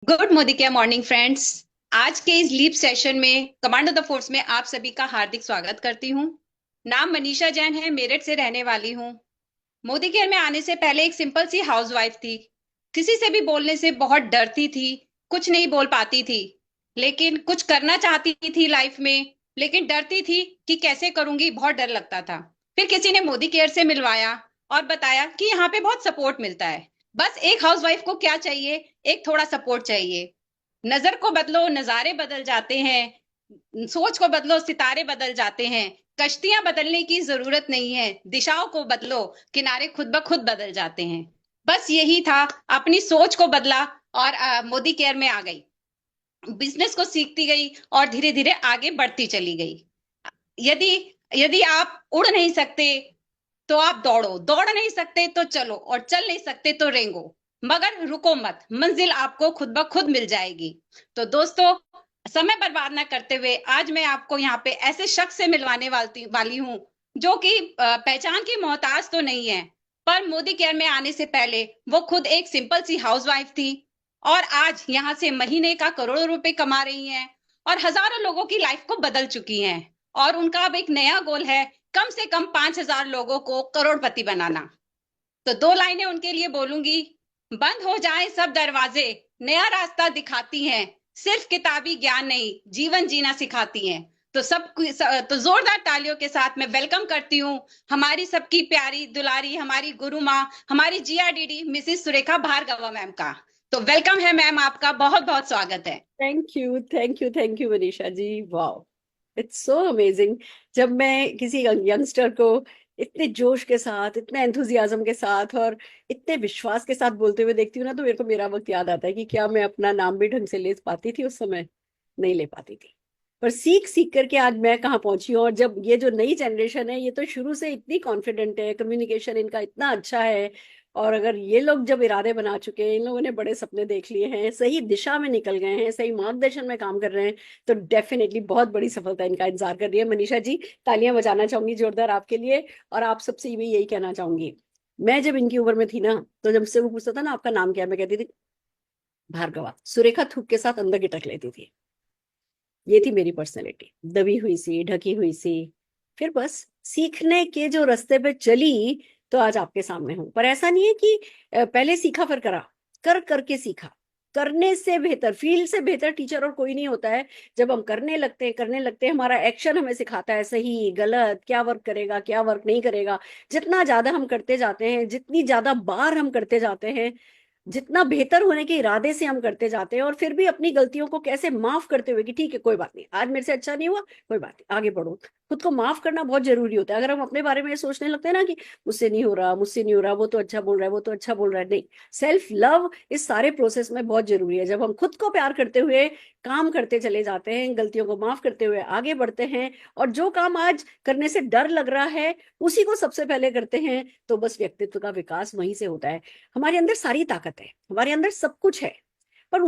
Good Modi के morning friends. आज के इस लीप सेशन में कमांड ऑफ द फोर्स में आप सभी का हार्दिक स्वागत करती हूँ। नाम मनीषा जैन है, मेरठ से रहने वाली हूँ। मोदी केयर में आने से पहले एक सिंपल सी हाउसवाइफ थी। किसी से भी बोलने से बहुत डरती थी, कुछ नहीं बोल पाती थी। लेकिन कुछ करना चाहती थी लाइफ में, लेकिन डरती थी कि कैसे करूंगी, बहुत डर लगता था। फिर किसी ने मोदी केयर से मिलवाया और बताया कि यहाँ पे बहुत सपोर्ट मिलता है। बस एक हाउसवाइफ को क्या चाहिए? एक थोड़ा सपोर्ट चाहिए। नजर को बदलो, नजारे बदल जाते हैं। सोच को बदलो, सितारे बदल जाते हैं। कश्तियां बदलने की जरूरत नहीं है, दिशाओं को बदलो, किनारे खुद ब खुद बदल जाते हैं। बस यही था। अपनी सोच को बदला और मोदी केयर में आ गई। बिजनेस को सीखती गई और धीरे धीरे आगे बढ़ती चली गई। यदि यदि आप उड़ नहीं सकते तो आप दौड़ो, दौड़ नहीं सकते तो चलो, और चल नहीं सकते तो रेंगो। मगर रुको मत, मंजिल आपको खुद ब खुद मिल जाएगी। तो दोस्तों, समय बर्बाद ना करते हुए आज मैं आपको यहाँ पे ऐसे शख्स से मिलवाने वाली हूँ जो कि पहचान की मोहताज तो नहीं है, पर मोदी केयर में आने से पहले वो खुद एक सिंपल सी हाउसवाइफ थी और आज यहाँ से महीने का करोड़ों रुपए कमा रही हैं और हजारों लोगों की लाइफ को बदल चुकी हैं। और उनका अब एक नया गोल है, कम से कम 5,000 लोगों को करोड़पति बनाना। तो दो लाइनें उनके लिए बोलूंगी। बंद हो जाएं सब दरवाजे, नया रास्ता दिखाती हैं। सिर्फ किताबी ज्ञान नहीं, जीवन जीना सिखाती हैं। तो तो जोरदार तालियों के साथ मैं वेलकम करती हूँ हमारी सबकी प्यारी दुलारी, हमारी गुरु माँ, हमारी जीआरडीडी मिसिस सुरेखा भार्गवा मैम का। तो वेलकम है मैम, आपका बहुत बहुत स्वागत है। Thank you thank you thank you Manisha ji. Wow, it's so amazing. जब मैं किसी यंगस्टर को इतने जोश के साथ, इतने एंथुजियाज्म के साथ और इतने विश्वास के साथ बोलते हुए देखती हूँ ना, तो मेरे को मेरा वक्त याद आता है कि क्या मैं अपना नाम भी ढंग से ले पाती थी उस समय। नहीं ले पाती थी। पर सीख सीख करके आज मैं कहाँ पहुंची हूँ। और जब ये जो नई जनरेशन है, ये तो शुरू से इतनी कॉन्फिडेंट है, कम्युनिकेशन इनका इतना अच्छा है। और अगर ये लोग जब इरादे बना चुके हैं, इन लोगों ने बड़े सपने देख लिए हैं, सही दिशा में निकल गए हैं, सही मार्गदर्शन में काम कर रहे हैं, तो डेफिनेटली बहुत बड़ी सफलता इनका इंतजार कर रही है। मनीषा जी, तालियां बजाना चाहूंगी जोरदार आपके लिए। और आप सबसे भी यही कहना चाहूंगी, मैं जब इनकी उम्र में थी ना, तो जब से वो पूछता था ना आपका नाम क्या है, मैं कहती थी भार्गवा। सुरेखा थूक के साथ अंदर गिटक लेती थी। ये थी मेरी पर्सनैलिटी, दबी हुई सी, ढकी हुई सी। फिर बस सीखने के जो रास्ते पे चली, तो आज आपके सामने हूं। पर ऐसा नहीं है कि पहले सीखा फिर करा, कर करके सीखा। करने से बेहतर, फील से बेहतर टीचर और कोई नहीं होता है। जब हम करने लगते हैं, हमारा एक्शन हमें सिखाता है सही गलत, क्या वर्क करेगा क्या वर्क नहीं करेगा। जितना ज्यादा हम करते जाते हैं, जितनी ज्यादा बार हम करते जाते हैं, जितना बेहतर होने के इरादे से हम करते जाते हैं, और फिर भी अपनी गलतियों को कैसे माफ करते हुए कि ठीक है कोई बात नहीं, आज मेरे से अच्छा नहीं हुआ, कोई बात नहीं, आगे बढ़ो। खुद को माफ करना बहुत जरूरी होता है। अगर हम अपने बारे में ये सोचने लगते हैं ना कि मुझसे नहीं हो रहा, मुझसे नहीं हो रहा, वो तो अच्छा बोल रहा है, वो तो अच्छा बोल रहा है, नहीं। सेल्फ लव इस सारे प्रोसेस में बहुत जरूरी है। जब हम खुद को प्यार करते हुए काम करते चले जाते हैं, गलतियों को माफ करते हुए आगे बढ़ते हैं, और जो काम आज करने से डर लग रहा है उसी को सबसे पहले करते हैं, तो बस व्यक्तित्व का विकास वहीं से होता है। हमारे अंदर सारी ताकत है, हमारे अंदर सब कुछ है, पर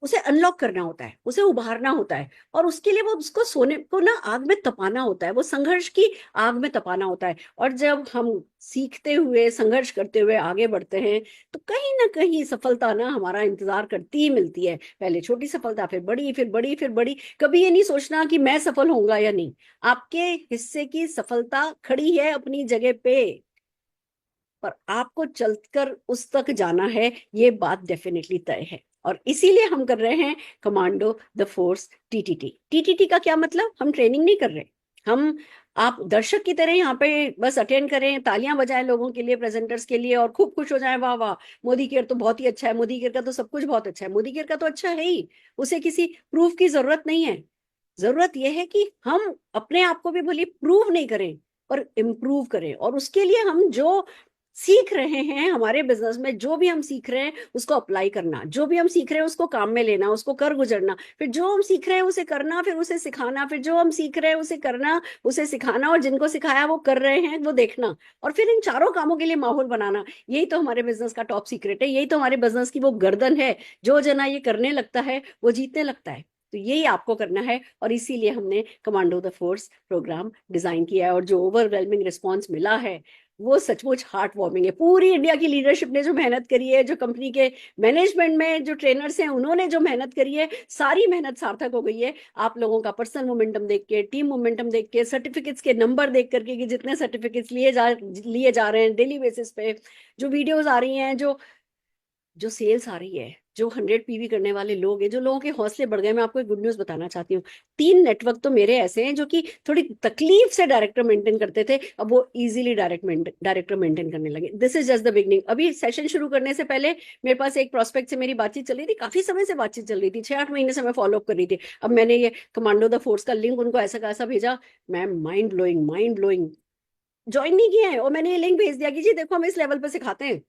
उसे अनलॉक करना होता है, उसे उभारना होता है। और उसके लिए वो उसको सोने को ना आग में तपाना होता है, वो संघर्ष की आग में तपाना होता है। और जब हम सीखते हुए, संघर्ष करते हुए आगे बढ़ते हैं, तो कहीं ना कहीं सफलता ना हमारा इंतजार करती ही मिलती है। पहले छोटी सफलता, फिर बड़ी, फिर बड़ी, फिर बड़ी। कभी ये नहीं सोचना कि मैं सफल होऊंगा या नहीं। आपके हिस्से की सफलता खड़ी है अपनी जगह पे, पर आपको चलकर उस तक जाना है, ये बात डेफिनेटली तय है। और इसीलिए हम कर रहे हैं commando the force TTT. TTT का क्या मतलब? हम ट्रेनिंग नहीं कर रहे। हम, आप दर्शक की तरह यहाँ पे बस अटेंड करें, तालियां बजाएं लोगों के लिए, प्रेजेंटर्स के लिए, और खूब खुश हो जाएं, वाह वाह मोदी केयर तो बहुत ही अच्छा है, मोदी केयर का तो सब कुछ बहुत अच्छा है, मोदी केयर का तो अच्छा है ही। उसे किसी प्रूफ की जरूरत नहीं है। जरूरत यह है कि हम अपने आप को भी भले प्रूव नहीं करें, पर इम्प्रूव करें। और उसके लिए हम जो सीख रहे हैं हमारे बिजनेस में, जो भी हम सीख रहे हैं उसको अप्लाई करना, जो भी हम सीख रहे हैं उसको काम में लेना, उसको कर गुजरना, फिर जो हम सीख रहे हैं उसे करना, फिर उसे सिखाना, फिर जो हम सीख रहे हैं उसे करना, उसे सिखाना, और जिनको सिखाया वो कर रहे हैं वो देखना, और फिर इन चारों कामों के लिए माहौल बनाना। यही तो हमारे बिजनेस का टॉप सीक्रेट है, यही तो हमारे बिजनेस की वो गर्दन है। जो जना ये करने लगता है वो जीतने लगता है। तो यही आपको करना है, और इसीलिए हमने commando the force programme design किया है। और जो ओवरवेलमिंग रिस्पॉन्स मिला है, वो सचमुच हार्ट वार्मिंग है। पूरी इंडिया की लीडरशिप ने जो मेहनत करी है, जो कंपनी के मैनेजमेंट में जो ट्रेनर्स हैं उन्होंने जो मेहनत करी है, सारी मेहनत सार्थक हो गई है। आप लोगों का पर्सनल मोमेंटम देख के, टीम मोमेंटम देख के, सर्टिफिकेट्स के नंबर देख करके कि जितने सर्टिफिकेट्स लिए जा रहे हैं डेली बेसिस पे, जो वीडियोस आ रही हैं, जो सेल्स आ रही है, जो 100 पीवी करने वाले लोग हैं, जो लोगों के हौसले बढ़ गए। मैं आपको एक गुड न्यूज बताना चाहती हूँ। 3 नेटवर्क तो मेरे ऐसे हैं जो कि थोड़ी तकलीफ से डायरेक्टर मेंटेन करते थे, अब वो इजीली डायरेक्टर मेंटेन करने लगे। This is just the beginning. अभी सेशन शुरू करने से पहले मेरे पास एक प्रोस्पेक्ट से मेरी बातचीत चल रही थी, काफी समय से बातचीत चल रही थी, 6-8 महीने से मैं फॉलोअप कर रही थी। अब मैंने ये कमांडो द फोर्स का लिंक उनको ऐसा कैसा भेजा, ma'am mind blowing, mind blowing. Join नहीं किए हैं और मैंने ये लिंक भेज दिया कि जी देखो हम इस लेवल पे सिखाते हैं,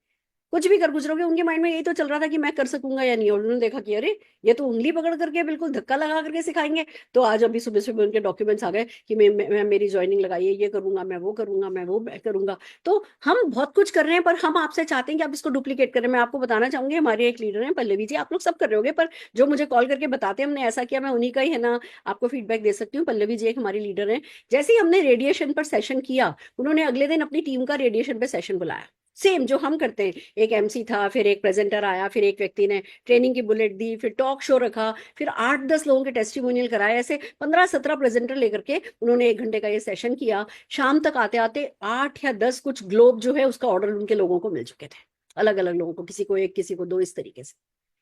कुछ भी कर गुजरोगे। उनके माइंड में यही तो चल रहा था कि मैं कर सकूंगा या नहीं, और उन्होंने देखा कि अरे ये तो उंगली पकड़ करके बिल्कुल धक्का लगा करके सिखाएंगे। तो आज अभी सुबह सुबह उनके डॉक्यूमेंट्स आ गए कि मैं मेरी ज्वाइनिंग लगाइए, ये करूंगा, मैं वो करूंगा, मैं वो करूंगा। तो हम बहुत कुछ कर रहे हैं, पर हम आपसे चाहते हैं कि आप इसको डुप्लीकेट करें। मैं आपको बताना चाहूंगी, हमारे एक लीडर हैं पल्लवी जी, आप लोग सब कर रहे होगे, पर जो मुझे कॉल करके बताते हैं हमने ऐसा किया, मैं उन्हीं का ही है ना आपको फीडबैक दे सकती हूँ। पल्लवी जी एक हमारी लीडर है। जैसे ही हमने रेडिएशन पर सेशन किया, उन्होंने अगले दिन अपनी टीम का रेडिएशन पे सेशन बुलाया, सेम जो हम करते हैं। एक एमसी था, फिर एक प्रेजेंटर आया, फिर एक व्यक्ति ने ट्रेनिंग की बुलेट दी, फिर टॉक शो रखा, फिर 8-10 लोगों के टेस्टिमोनियल कराए, ऐसे 15-17 प्रेजेंटर लेकर के उन्होंने 1 घंटे का ये सेशन किया। शाम तक आते आते 8 या 10 कुछ ग्लोब जो है उसका ऑर्डर उनके लोगों को मिल चुके थे, अलग अलग लोगों को, किसी को एक, किसी को दो, इस तरीके से।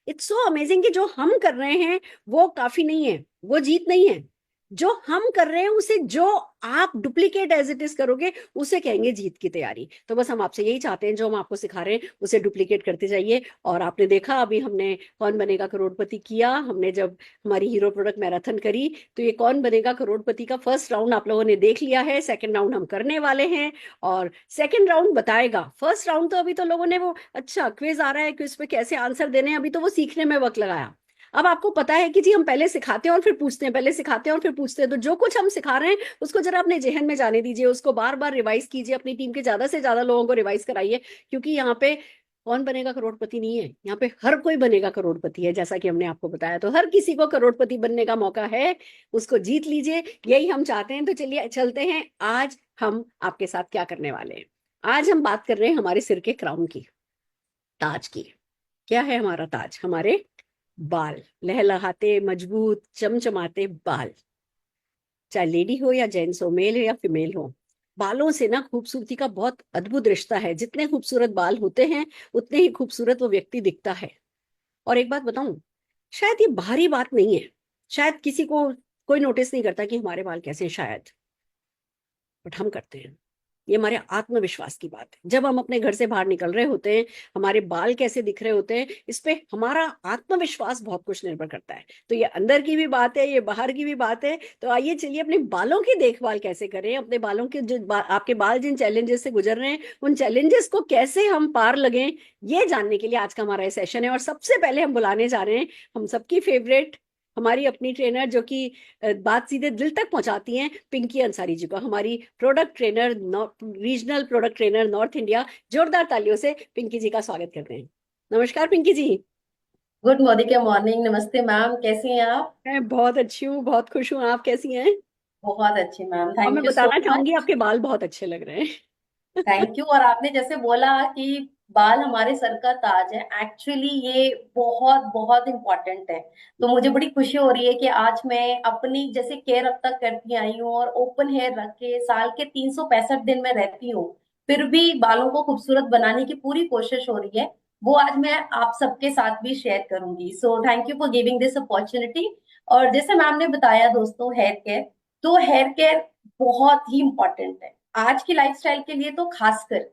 इट्स सो अमेजिंग कि जो हम कर रहे हैं वो काफी नहीं है, वो जीत नहीं है। जो हम कर रहे हैं उसे जो आप डुप्लीकेट एज इट इज करोगे उसे कहेंगे जीत की तैयारी। तो बस हम आपसे यही चाहते हैं, जो हम आपको सिखा रहे हैं उसे डुप्लीकेट करते जाइए। और आपने देखा अभी हमने कौन बनेगा करोड़पति किया, हमने जब हमारी हीरो प्रोडक्ट मैराथन करी, तो ये कौन बनेगा करोड़पति का फर्स्ट राउंड आप लोगों ने देख लिया है। सेकंड राउंड हम करने वाले हैं, और सेकंड राउंड बताएगा। फर्स्ट राउंड तो अभी तो लोगों ने वो, अच्छा क्विज आ रहा है, क्विज पे कैसे आंसर देने हैं, अभी तो वो सीखने में वक्त लगाया। अब आपको पता है कि जी हम पहले सिखाते हैं और फिर पूछते हैं, पहले सिखाते हैं और फिर पूछते हैं। तो जो कुछ हम सिखा रहे हैं उसको जरा अपने जहन में जाने दीजिए, उसको बार बार रिवाइज कीजिए, अपनी टीम के ज्यादा से ज्यादा लोगों को रिवाइज कराइए। क्योंकि यहाँ पे कौन बनेगा करोड़पति नहीं है, यहाँ पे हर कोई बनेगा करोड़पति है। जैसा कि हमने आपको बताया, तो हर किसी को करोड़पति बनने का मौका है, उसको जीत लीजिए, यही हम चाहते हैं। तो चलिए चलते हैं, आज हम आपके साथ क्या करने वाले हैं। आज हम बात कर रहे हैं हमारे सिर के क्राउन की, ताज की। क्या है हमारा ताज? हमारे बाल, लहलहाते मजबूत चमचमाते बाल। चाहे लेडी हो या जेंट्स हो, मेल हो या फीमेल हो, बालों से ना खूबसूरती का बहुत अद्भुत रिश्ता है। जितने खूबसूरत बाल होते हैं उतने ही खूबसूरत वो व्यक्ति दिखता है। और एक बात बताऊं, शायद ये बाहरी बात नहीं है, शायद किसी को कोई नोटिस नहीं करता कि हमारे बाल कैसे हैं, शायद, बट हम करते हैं। ये हमारे आत्मविश्वास की बात है। जब हम अपने घर से बाहर निकल रहे होते हैं, हमारे बाल कैसे दिख रहे होते हैं, इस पे हमारा आत्मविश्वास बहुत कुछ निर्भर करता है। तो ये अंदर की भी बात है, ये बाहर की भी बात है। तो आइए चलिए अपने बालों की देखभाल कैसे करें, अपने बालों के आपके बाल जिन चैलेंजेस से गुजर रहे हैं उन चैलेंजेस को कैसे हम पार लगें, ये जानने के लिए आज का हमारा ये सेशन है। और सबसे पहले हम बुलाने जा रहे हैं हम सबकी फेवरेट, हमारी अपनी ट्रेनर, जो कि बात सीधे दिल तक पहुंचाती हैं, पिंकी अंसारी जी को, हमारी product trainer, regional product trainer north India. जोरदार तालियों से पिंकी जी का स्वागत करते हैं। नमस्कार पिंकी जी। गुड मॉर्निंग के मॉर्निंग। नमस्ते मैम, कैसी हैं आप? मैं बहुत अच्छी हूँ, बहुत खुश हूँ। आप कैसी हैं? बहुत अच्छी मैम, और मैं थैंक यू सो बताना चाहूंगी मच। आपके बाल बहुत अच्छे लग रहे हैं। Thank you. और आपने जैसे बोला कि बाल हमारे सर का ताज है, एक्चुअली ये बहुत बहुत इम्पोर्टेंट है। तो मुझे बड़ी खुशी हो रही है कि आज मैं अपनी जैसे केयर अब तक करती आई हूँ और ओपन हेयर रख के साल के 365 दिन में रहती हूँ, फिर भी बालों को खूबसूरत बनाने की पूरी कोशिश हो रही है। वो आज मैं आप सबके साथ भी शेयर करूंगी। सो thank you for giving this opportunity. और जैसे मैम ने बताया दोस्तों, हेयर केयर, तो हेयर केयर बहुत ही इंपॉर्टेंट है आज की लाइफस्टाइल के लिए तो खासकर।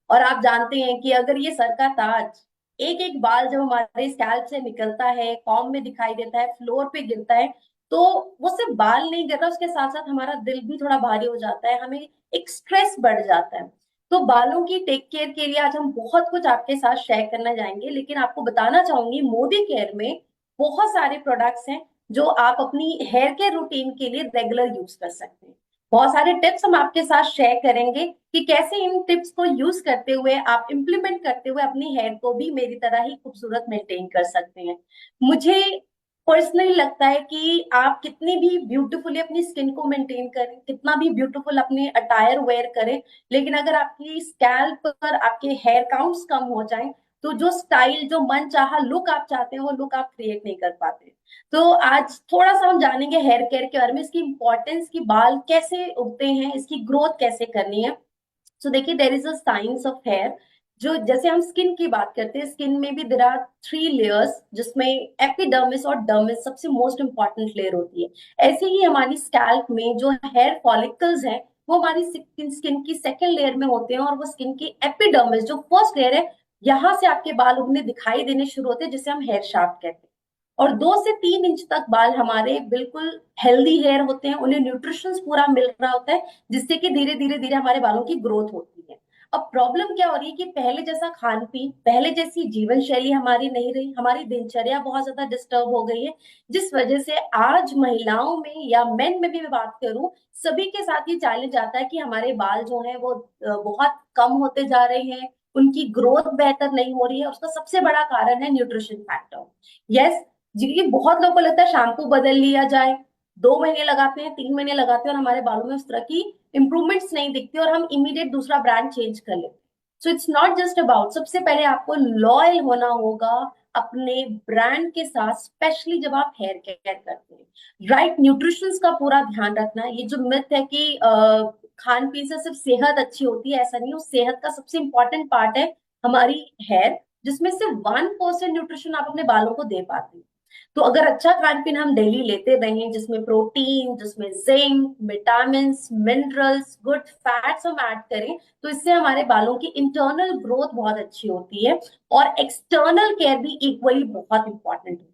और आप जानते हैं कि अगर ये सर का ताज, एक एक बाल जब हमारे स्कैल्प से निकलता है, कॉम में दिखाई देता है, फ्लोर पे गिरता है, तो वो सिर्फ बाल नहीं गिरता, उसके साथ साथ हमारा दिल भी थोड़ा भारी हो जाता है, हमें एक स्ट्रेस बढ़ जाता है। तो बालों की टेक केयर के लिए आज हम बहुत कुछ आपके साथ शेयर करना जाएंगे, लेकिन आपको बताना चाहूंगी मोदी केयर में बहुत सारे प्रोडक्ट्स हैं जो आप अपनी हेयर केयर रूटीन के लिए रेगुलर यूज कर सकते हैं। बहुत सारे टिप्स हम आपके साथ शेयर करेंगे कि कैसे इन टिप्स को यूज करते हुए आप इम्प्लीमेंट करते हुए अपनी हेयर को भी मेरी तरह ही खूबसूरत मेंटेन कर सकते हैं। मुझे पर्सनली लगता है कि आप कितनी भी ब्यूटीफुली अपनी स्किन को मेंटेन करें, कितना भी ब्यूटीफुल अपने अटायर वेयर करें, लेकिन अगर आपकी स्कैल्प पर आपके हेयर काउंट्स कम हो जाएं, तो जो स्टाइल, जो मन चाहा लुक आप चाहते हैं, वो लुक आप क्रिएट नहीं कर पाते। तो आज थोड़ा सा हम जानेंगे हेयर केयर के बारे में, इसकी इंपॉर्टेंस, की बाल कैसे उगते हैं, इसकी ग्रोथ कैसे करनी है। सो देखिए, there is a science of hair. जो जैसे हम स्किन की बात करते हैं, स्किन में भी देर आर 3 लेयर्स, जिसमें एपिडर्मिस और डर्मिस सबसे मोस्ट इंपॉर्टेंट लेयर होती है। ऐसे ही हमारी स्कैल्प में जो हेयर फॉलिकल्स हैं, वो हमारी स्किन की सेकेंड लेयर में होते हैं, और वो स्किन की एपिडर्मिस जो फर्स्ट लेयर है, यहाँ से आपके बाल उगने दिखाई देने शुरू होते हैं, जिसे हम हेयर शाफ्ट कहते हैं। और 2 से 3 इंच तक बाल हमारे बिल्कुल हेल्दी हेयर होते हैं, उन्हें न्यूट्रिशन पूरा मिल रहा होता है, जिससे कि धीरे धीरे धीरे हमारे बालों की ग्रोथ होती है। अब प्रॉब्लम क्या हो रही है कि पहले जैसा खान पीन, पहले जैसी जीवन शैली हमारी नहीं रही, हमारी दिनचर्या बहुत ज्यादा डिस्टर्ब हो गई है, जिस वजह से आज महिलाओं में या मेन में भी मैं बात करूं, सभी के साथ ये चैलेंज आता है कि हमारे बाल जो है वो बहुत कम होते जा रहे हैं, उनकी ग्रोथ बेहतर नहीं हो रही है। उसका सबसे बड़ा कारण है न्यूट्रिशन फैक्टर। यस जी, ये बहुत लोगों को लगता है शैम्पू बदल लिया जाए, 2 महीने लगाते हैं, 3 महीने लगाते हैं, और हमारे बालों में उस तरह की इंप्रूवमेंट्स नहीं दिखती, और हम इमीडिएट दूसरा ब्रांड चेंज कर लेते हैं। So it's not just about, सबसे पहले आपको लॉयल होना होगा अपने ब्रांड के साथ, स्पेशली जब आप हेयर केयर करते हैं। राइट न्यूट्रिशन का पूरा ध्यान रखना। ये जो मिथ है कि खान पीन से सिर्फ सेहत अच्छी होती है, ऐसा नहीं। उस सेहत का सबसे इंपॉर्टेंट पार्ट है हमारी हेयर, जिसमें सिर्फ 1% न्यूट्रिशन आप अपने बालों को दे पाते हैं। तो अगर अच्छा खान पीन हम डेली लेते रहें, जिसमें प्रोटीन, जिसमें zinc, vitamin, minerals, good fats हम ऐड करें, तो इससे हमारे बालों की इंटरनल ग्रोथ बहुत अच्छी होती है, और एक्सटर्नल केयर भी इक्वली बहुत इंपॉर्टेंट है।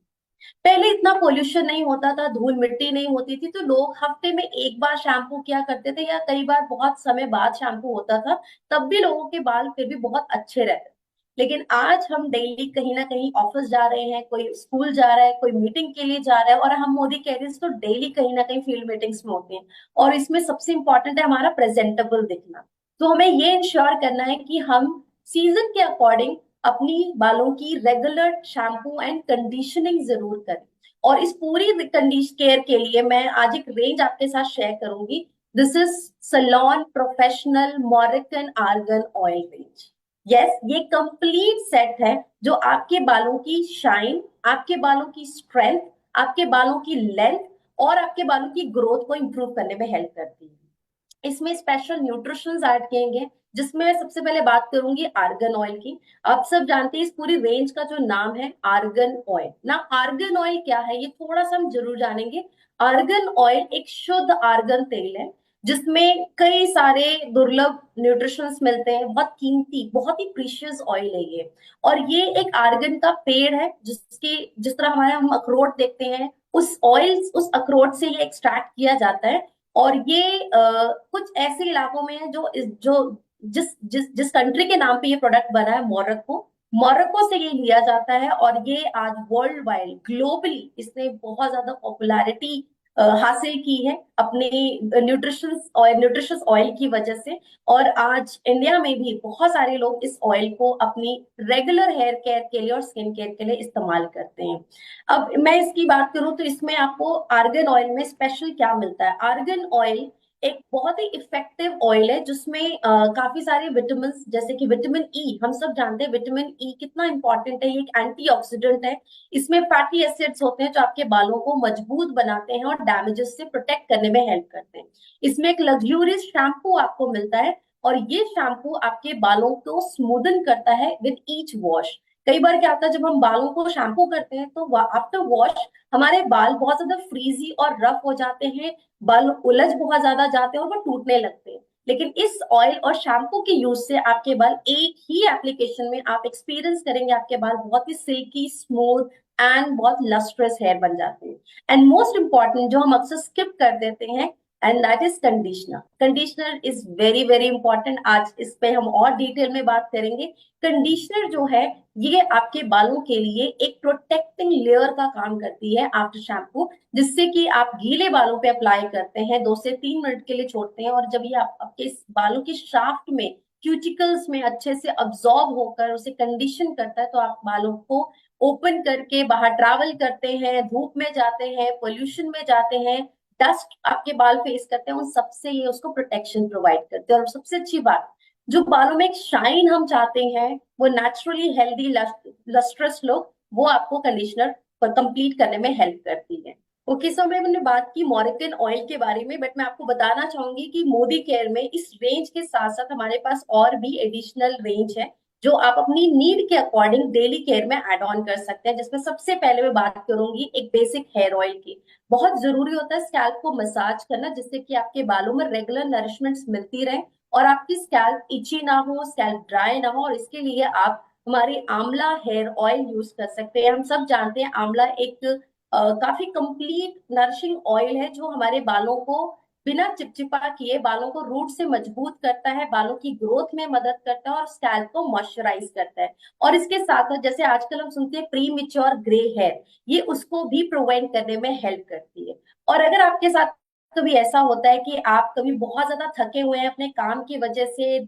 पहले इतना पोल्यूशन नहीं होता था, धूल मिट्टी नहीं होती थी, तो लोग हफ्ते में एक बार शैम्पू किया करते थे, या कई बार बहुत समय बाद शैम्पू होता था, तब भी लोगों के बाल फिर भी बहुत अच्छे रहते थे। लेकिन आज हम डेली कहीं ना कहीं ऑफिस जा रहे हैं, कोई स्कूल जा रहा है, कोई मीटिंग के लिए जा रहा है, और हम मोदी कैरियर्स तो डेली कहीं ना कहीं फील्ड मीटिंग्स में होते हैं, और इसमें सबसे इंपॉर्टेंट है हमारा प्रेजेंटेबल दिखना। तो हमें ये इंश्योर करना है कि हम सीजन के अकॉर्डिंग अपनी बालों की रेगुलर शैम्पू एंड कंडीशनिंग जरूर करें। और इस पूरी कंडीशन केयर के लिए मैं आज एक रेंज आपके साथ शेयर करूंगी। This is salon professional Moroccan argan oil range. Yes, ये कंप्लीट सेट है जो आपके बालों की शाइन, आपके बालों की स्ट्रेंथ, आपके बालों की लेंथ, और आपके बालों की ग्रोथ को इंप्रूव करने में हेल्प करती है। इसमें स्पेशल न्यूट्रिशंस ऐड किए, जिसमें मैं सबसे पहले बात करूंगी आर्गन ऑयल की। आप सब जानते हैं इस पूरी रेंज का जो नाम है आर्गन ऑयल। ना आर्गन ऑयल क्या है, ये थोड़ा सा हम जरूर जानेंगे। आर्गन ऑयल एक शुद्ध आर्गन तेल है, जिसमें कई सारे दुर्लभ न्यूट्रिशंस मिलते हैं, बहुत कीमती, बहुत ही प्रीशियस ऑयल है ये। और ये एक आर्गन का पेड़ है, जिसकी जिस तरह हमारे हम अखरोट देखते हैं, उस ऑयल, उस अखरोट से ये एक्सट्रैक्ट किया जाता है। और ये कुछ ऐसे इलाकों में है जो जिस जिस जिस कंट्री के नाम पे ये प्रोडक्ट बना है, मोरक्को, मोरक्को से ये लिया जाता है। और ये आज वर्ल्ड वाइड ग्लोबली इसने बहुत ज्यादा पॉपुलैरिटी हासिल की है अपने न्यूट्रिशस ऑयल की वजह से। और आज इंडिया में भी बहुत सारे लोग इस ऑयल को अपनी रेगुलर हेयर केयर के लिए और स्किन केयर के लिए इस्तेमाल करते हैं। अब मैं इसकी बात करूं तो इसमें आपको आर्गन ऑयल में स्पेशल क्या मिलता है। आर्गन ऑयल एक बहुत ही इफेक्टिव ऑयल है, जिसमें काफी सारे विटामिन, जैसे कि विटामिन ई, हम सब जानते हैं विटामिन ई कितना इंपॉर्टेंट है, ये एक एंटीऑक्सीडेंट है। इसमें फैटी एसिड्स होते हैं जो आपके बालों को मजबूत बनाते हैं और डैमेजेस से प्रोटेक्ट करने में हेल्प करते हैं। इसमें एक लग्जूरियस शैम्पू आपको मिलता है, और ये शैम्पू आपके बालों को स्मूदन करता है विद ईच वॉश। कई बार क्या होता है, जब हम बालों को शैम्पू करते हैं तो आफ्टर वॉश हमारे बाल बहुत ज्यादा फ्रीजी और रफ हो जाते हैं, बाल उलझ बहुत ज्यादा जाते हैं और वो टूटने लगते हैं। लेकिन इस ऑयल और शैम्पू के यूज से आपके बाल एक ही एप्लीकेशन में आप एक्सपीरियंस करेंगे, आपके बाल बहुत ही सिल्की, स्मूथ एंड बहुत लस्ट्रस हेयर बन जाते हैं। एंड मोस्ट इंपॉर्टेंट जो हम अक्सर स्किप कर देते हैं, and that is conditioner. Conditioner is very very important, आज इस पे हम और डिटेल में बात करेंगे। कंडीशनर जो है, ये आपके बालों के लिए एक प्रोटेक्टिंग लेयर का काम करती है आफ्टर शैम्पू, जिससे कि आप गीले बालों पे अप्लाई करते हैं, 2 से 3 मिनट के लिए छोड़ते हैं, और जब ये आपके बालों के शाफ्ट में, क्यूटिकल्स में अच्छे से अब्सॉर्ब होकर उसे कंडीशन करता है, तो आप बालों को ओपन करके बाहर ट्रैवल करते हैं, धूप में जाते हैं, पोल्यूशन में जाते हैं, डस्ट आपके बाल फेस करते हैं, उन सबसे ये उसको प्रोटेक्शन प्रोवाइड करते हैं। और सबसे अच्छी बात, जो बालों में एक शाइन हम चाहते हैं, वो नेचुरली हेल्दी लस्ट्रस लुक, वो आपको कंडीशनर कंप्लीट करने में हेल्प करती है। ओके, सो मैंने बात की मॉरिकन ऑयल के बारे में, बट मैं आपको बताना चाहूंगी कि मोदी केयर में इस रेंज के साथ साथ हमारे पास और भी एडिशनल रेंज है जो आप अपनी नीड के अकॉर्डिंग डेली केयर में ऐड ऑन कर सकते हैं। जिसमें सबसे पहले मैं बात करूंगी एक बेसिक हेयर ऑयल की। बहुत जरूरी होता है स्कैल्प को मसाज करना, जिससे कि आपके बालों में रेगुलर नरिशमेंट्स मिलती रहे और आपकी स्कैल्प इची ना हो, स्कैल्प ड्राई ना हो। और इसके लिए आप हमारी आंवला हेयर ऑयल यूज कर सकते हैं। हम सब जानते हैं आंवला एक काफी कंप्लीट नरिशिंग ऑयल है जो हमारे बालों को बिना चिपचिपा किए बालों को रूट से मजबूत करता है, बालों की ग्रोथ में मदद करता है और स्कैल्प को मॉइस्चराइज करता है। और इसके साथ साथ जैसे आजकल हम सुनते हैं प्री मिच्योर ग्रे हेयर, ये उसको भी प्रिवेंट करने में हेल्प करती है। और अगर आपके साथ कभी ऐसा होता है कि आप कभी बहुत ज्यादा थके हुए हैं अपने काम की वजह से,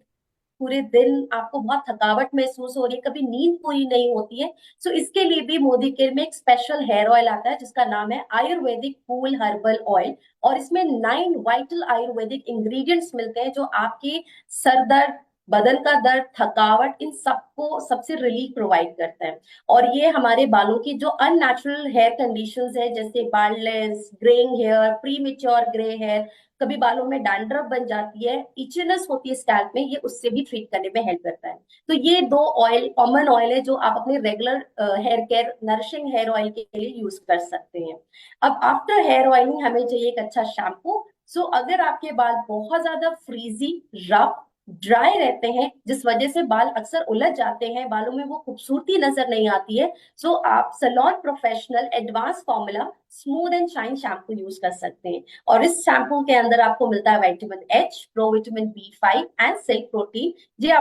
पूरे दिन आपको बहुत थकावट महसूस हो रही है, कभी नींद पूरी नहीं होती है, सो इसके लिए भी मोदी केयर में एक स्पेशल हेयर ऑयल आता है जिसका नाम है आयुर्वेदिक कूल हर्बल ऑयल। और इसमें 9 वाइटल आयुर्वेदिक इंग्रेडिएंट्स मिलते हैं जो आपके सर दर्द, बदन का दर्द, थकावट, इन सबको सबसे रिलीफ प्रोवाइड करता है। और ये हमारे बालों की जो अननेचुरल हेयर कंडीशंस है, जैसे baldness, greying hair, premature grey hair, कभी बालों में डैंड्रफ बन जाती है, इचनेस होती है स्कैल्प में, ये उससे भी ट्रीट करने में हेल्प करता है। तो ये दो ऑयल कॉमन ऑयल है जो आप अपने regular hair care nourishing hair oil के लिए यूज कर सकते हैं। अब आफ्टर हेयर ऑयलिंग हमें चाहिए एक अच्छा शैम्पू। सो अगर आपके बाल बहुत ज्यादा फ्रीजी, रफ, ड्राई रहते हैं, जिस वजह से बाल अक्सर उलझ जाते हैं, बालों में वो खूबसूरती नजर नहीं आती है, सो आप salon professional advance formula smooth and shine shampoo use कर सकते हैं। और इस शैम्पू के अंदर आपको मिलता है vitamin H, pro vitamin B5 and silk protein, जो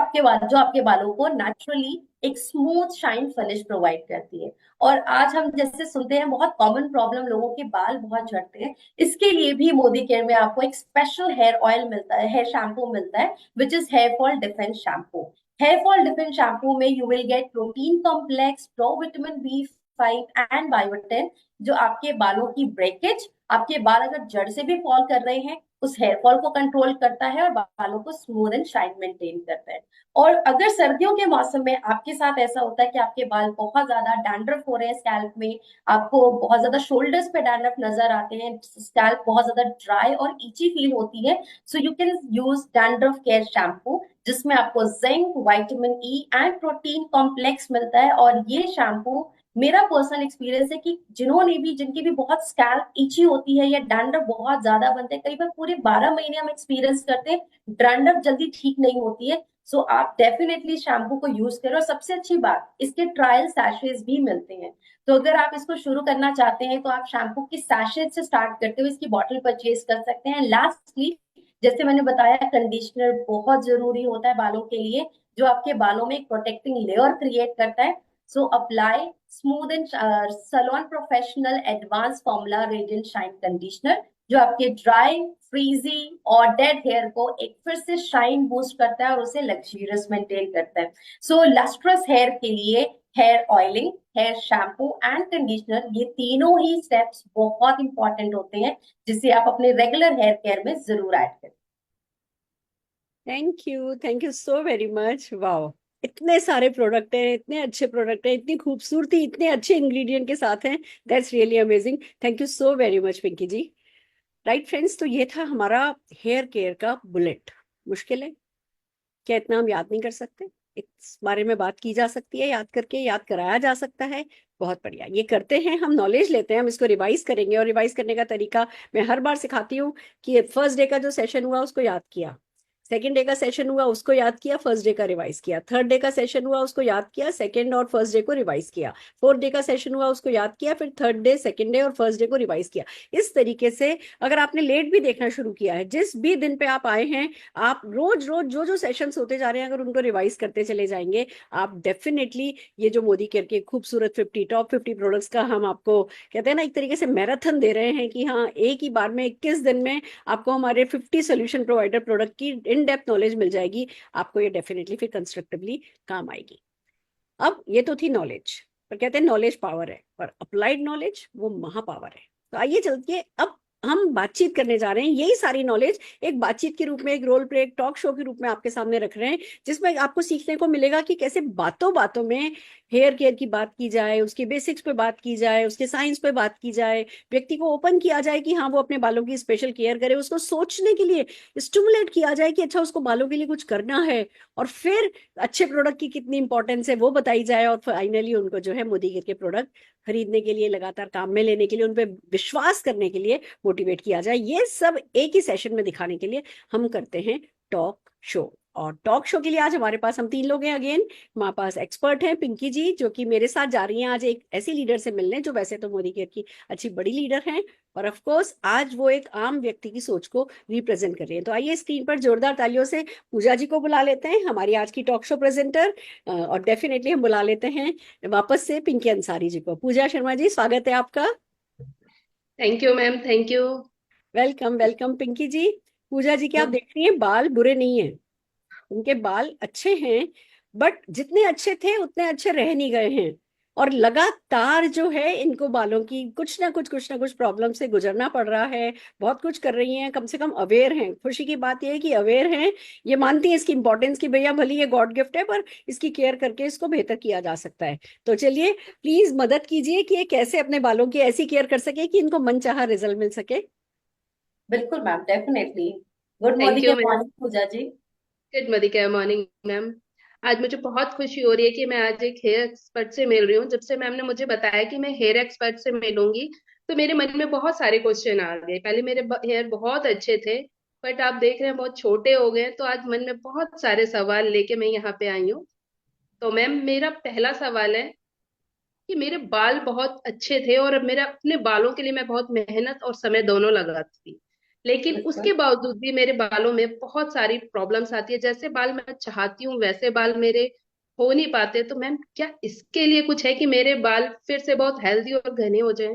आपके बालों को नेचुरली एक स्मूथ शाइन फिनिश प्रोवाइड करती है। और आज हम जैसे सुनते हैं बहुत कॉमन प्रॉब्लम, लोगों के बाल बहुत झड़ते हैं, इसके लिए भी मोदी केयर में आपको एक स्पेशल हेयर ऑयल मिलता है, हेयर शैम्पू मिलता है, which is hair fall defense shampoo. Hair fall defense shampoo में you will get protein complex, pro vitamin B5 and biotin, जो आपके बालों की ब्रेकेज, आपके बाल अगर जड़ से भी फॉल कर रहे हैं, उस हेयर फॉल को कंट्रोल करता है और बालों को स्मूथ एंड शाइन मेंटेन करता है। और अगर सर्दियों के मौसम में आपके साथ ऐसा होता है कि आपके बाल बहुत ज्यादा डैंड्रफ हो रहे हैं स्कैल्प में, आपको बहुत ज्यादा शोल्डर्स पे डैंड्रफ नजर आते हैं, स्कैल्प बहुत ज्यादा ड्राई और इची फील होती है, so you can use dandruff care shampoo, जिसमें आपको zinc, vitamin E and protein complex मिलता है। और ये शैम्पू, मेरा पर्सनल एक्सपीरियंस है कि जिनकी भी बहुत स्कैल्प इची होती है या डैंड्रफ बहुत ज्यादा बनते हैं, कई बार पूरे 12 महीने हम एक्सपीरियंस करते हैं, डैंड्रफ जल्दी ठीक नहीं होती है, सो आप डेफिनेटली शैम्पू को यूज करें। और सबसे अच्छी बात, इसके ट्रायल सैशेज भी मिलते हैं, तो अगर आप इसको शुरू करना चाहते हैं तो आप शैम्पू की सैशेज से स्टार्ट करते हुए इसकी बॉटल परचेज कर सकते हैं। लास्टली, जैसे मैंने बताया, कंडीशनर बहुत जरूरी होता है बालों के लिए, जो आपके बालों में एक प्रोटेक्टिंग लेयर क्रिएट करता है। So apply smooth and salon professional advance formula radiant shine conditioner, जो आपके ड्राई, फ्रीजी और डेड हेयर को एक फिर से शाइन बूस्ट करता है और उसे लग्जरियस मेंटेन करता है। सो लस्ट्रस हेयर के लिए hair oiling, hair shampoo and conditioner, ये तीनों ही स्टेप्स बहुत इंपॉर्टेंट होते हैं, जिसे आप अपने रेगुलर हेयर केयर में जरूर ऐड करें। Thank you so very much. Wow, इतने सारे प्रोडक्ट हैं, इतने अच्छे प्रोडक्ट हैं, इतनी खूबसूरती, इतने अच्छे इंग्रेडिएंट के साथ हैं। That's really amazing. Thank you so very much Pinky ji. Right friends, तो ये था हमारा हेयर केयर का बुलेट। मुश्किल है क्या इतना हम याद नहीं कर सकते? इस बारे में बात की जा सकती है, याद करके याद कराया जा सकता है। बहुत बढ़िया, ये करते हैं हम, नॉलेज लेते हैं, हम इसको रिवाइज करेंगे। और रिवाइज करने का तरीका मैं हर बार सिखाती हूँ कि फर्स्ट डे का जो सेशन हुआ उसको याद किया, सेकेंड डे का सेशन हुआ उसको याद किया, फर्स्ट डे का रिवाइज किया, थर्ड डे का सेशन हुआ उसको याद किया, सेकेंड और फर्स्ट डे को रिवाइज किया, फोर्थ डे का सेशन हुआ उसको याद किया, फिर थर्ड डे, सेकेंड डे और फर्स्ट डे को रिवाइज किया। इस तरीके से अगर आपने लेट भी देखना शुरू किया है, जिस भी दिन पे आप आए हैं, आप रोज रोज जो जो सेशंस होते जा रहे हैं, अगर उनको रिवाइज करते चले जाएंगे, आप डेफिनेटली ये जो मोदी केयर के खूबसूरत 50 टॉप 50 प्रोडक्ट्स का हम आपको कहते हैं ना, एक तरीके से मैराथन दे रहे हैं कि हाँ, एक ही बार में 21 दिन में आपको हमारे 50 सोल्यूशन प्रोवाइडर प्रोडक्ट की इन डेप्थ नॉलेज मिल जाएगी। आपको ये डेफिनेटली फिर कंस्ट्रक्टिवली काम आएगी। अब ये तो थी नॉलेज। पर कहते हैं नॉलेज पावर है, और अप्लाइड नॉलेज वो महापावर है। तो आइए चलते अब हम बातचीत करने जा रहे हैं। यही सारी नॉलेज एक बातचीत के रूप में, एक रोल प्ले, एक टॉक शो के रूप में आपके सामने रख रहे हैं, जिसमें आपको सीखने को मिलेगा कि कैसे बातों बातों में हेयर केयर की बात की जाए, उसके बेसिक्स पे बात की जाए, उसके साइंस पे बात की जाए, व्यक्ति को ओपन किया जाए कि हाँ वो अपने बालों की स्पेशल केयर करे, उसको सोचने के लिए स्टिमुलेट किया जाए कि अच्छा उसको बालों के लिए कुछ करना है, और फिर अच्छे प्रोडक्ट की कितनी इंपॉर्टेंस है वो बताई जाए, और फाइनली उनको जो है मोदी केयर के प्रोडक्ट खरीदने के लिए, लगातार काम में लेने के लिए, उन पर विश्वास करने के लिए मोटिवेट किया जाए। ये सब एक ही सेशन में दिखाने के लिए हम करते हैं टॉक शो। और टॉक शो के लिए आज हमारे पास हम 3 लोग हैं। अगेन हमारे पास एक्सपर्ट हैं पिंकी जी, जो कि मेरे साथ जा रही हैं आज एक ऐसी लीडर से मिलने जो वैसे तो मोदी केयर की अच्छी बड़ी लीडर हैं, और ऑफ कोर्स आज वो एक आम व्यक्ति की सोच को रिप्रेजेंट कर रही है। तो आइए स्क्रीन पर जोरदार तालियों से पूजा जी को बुला लेते हैं, हमारी आज की टॉक शो प्रेजेंटर। और डेफिनेटली हम बुला लेते हैं वापस से पिंकी अंसारी जी को। पूजा शर्मा जी, स्वागत है आपका। Thank you ma'am, thank you. Welcome welcome Pinky ji. Pooja ji के आप देख रही हैं बाल बुरे नहीं हैं, उनके बाल अच्छे हैं, बट जितने अच्छे थे उतने अच्छे रह नहीं गए हैं, और लगातार जो है इनको बालों की कुछ ना कुछ प्रॉब्लम से गुजरना पड़ रहा है। बहुत कुछ कर रही हैं, कम से कम अवेयर हैं। खुशी की बात यह है कि अवेयर हैं, ये मानती हैं इसकी इंपॉर्टेंस की भैया भले ये गॉड गिफ्ट है, पर इसकी केयर करके इसको बेहतर किया जा सकता है। तो चलिए प्लीज मदद कीजिए कि ये कैसे अपने बालों की ऐसी केयर कर सके कि इनको मनचाहा रिजल्ट मिल सके। बिल्कुल ma'am, definitely. Good thank morning you के ma'am. Morning Pooja ji. Good morning ma'am. आज मुझे बहुत खुशी हो रही है कि मैं आज एक हेयर एक्सपर्ट से मिल रही हूँ। जब से मैम ने मुझे बताया कि मैं हेयर एक्सपर्ट से मिलूंगी, तो मेरे मन में बहुत सारे क्वेश्चन आ गए। पहले मेरे हेयर बहुत अच्छे थे, बट आप देख रहे हैं बहुत छोटे हो गए। तो आज मन में बहुत सारे सवाल लेके मैं यहाँ पे आई हूँ। तो मैम, मेरा पहला सवाल है कि मेरे बाल बहुत अच्छे थे और अब मेरे अपने बालों के लिए मैं बहुत मेहनत और समय दोनों लगाती थी, लेकिन बिल्कुल। उसके बावजूद भी मेरे बालों में बहुत सारी प्रॉब्लम्स आती है। जैसे बाल मैं चाहती हूँ वैसे बाल मेरे हो नहीं पाते। तो मैम, क्या इसके लिए कुछ है कि मेरे बाल फिर से बहुत हेल्दी और घने हो जाएं?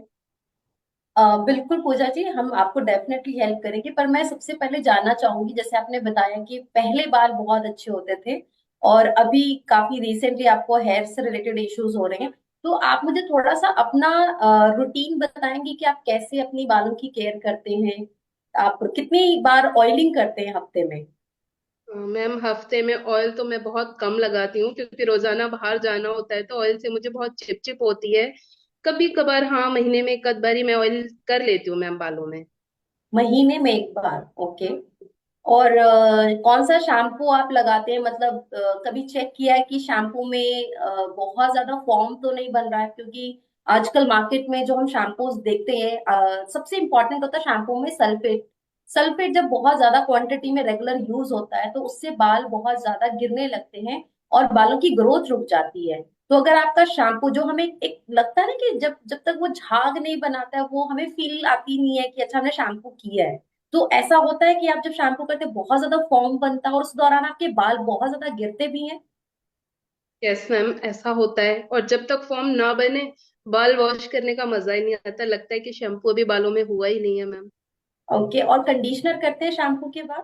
बिल्कुल पूजा जी, हम आपको डेफिनेटली हेल्प करेंगे, पर मैं सबसे पहले जानना चाहूंगी, जैसे आपने बताया कि पहले बाल बहुत अच्छे होते थे और अभी काफी रिसेंटली आपको हेयर से रिलेटेड इश्यूज हो रहे हैं। तो आप मुझे थोड़ा सा अपना रूटीन बताएंगे कि आप कैसे अपनी बालों की केयर करते हैं। आप कितनी बार ऑयलिंग करते हैं हफ्ते में? मैम, हफ्ते में ऑयल तो मैं बहुत कम लगाती हूँ, क्योंकि रोजाना बाहर जाना होता है तो ऑयल से मुझे बहुत चिपचिप होती है। कभी कभार, हाँ, महीने में एक आध बारी मैं ऑयल कर लेती हूँ मैम बालों में। महीने में एक बार, ओके। और कौन सा शैम्पू आप लगाते हैं? मतलब कभी चेक किया है कि शैम्पू में बहुत ज्यादा फॉर्म तो नहीं बन रहा है? क्योंकि आजकल मार्केट में जो हम शैम्पूज देखते हैं, सबसे इंपॉर्टेंट होता है शैम्पू में सल्फेट। सल्फेट जब बहुत ज्यादा क्वांटिटी में रेगुलर यूज होता है तो उससे बाल बहुत ज्यादा गिरने लगते हैं और बालों की ग्रोथ रुक जाती है। तो अगर आपका शैम्पू, जो हमें एक लगता है ना कि जब जब तक वो झाग नहीं बनाता है, वो हमें फील आती नहीं है कि अच्छा हमने शैम्पू किया है। तो ऐसा होता है कि आप जब शैम्पू करते हैं बहुत ज्यादा फॉर्म बनता है और उस दौरान आपके बाल बहुत ज्यादा गिरते भी हैं। यस मैम, ऐसा होता है। और जब तक फॉर्म ना बने, बाल वॉश करने का मजा ही नहीं आता। लगता है कि शैम्पू अभी बालों में हुआ ही नहीं है मैम। ओके, और कंडीशनर करते हैं शैम्पू के बाद?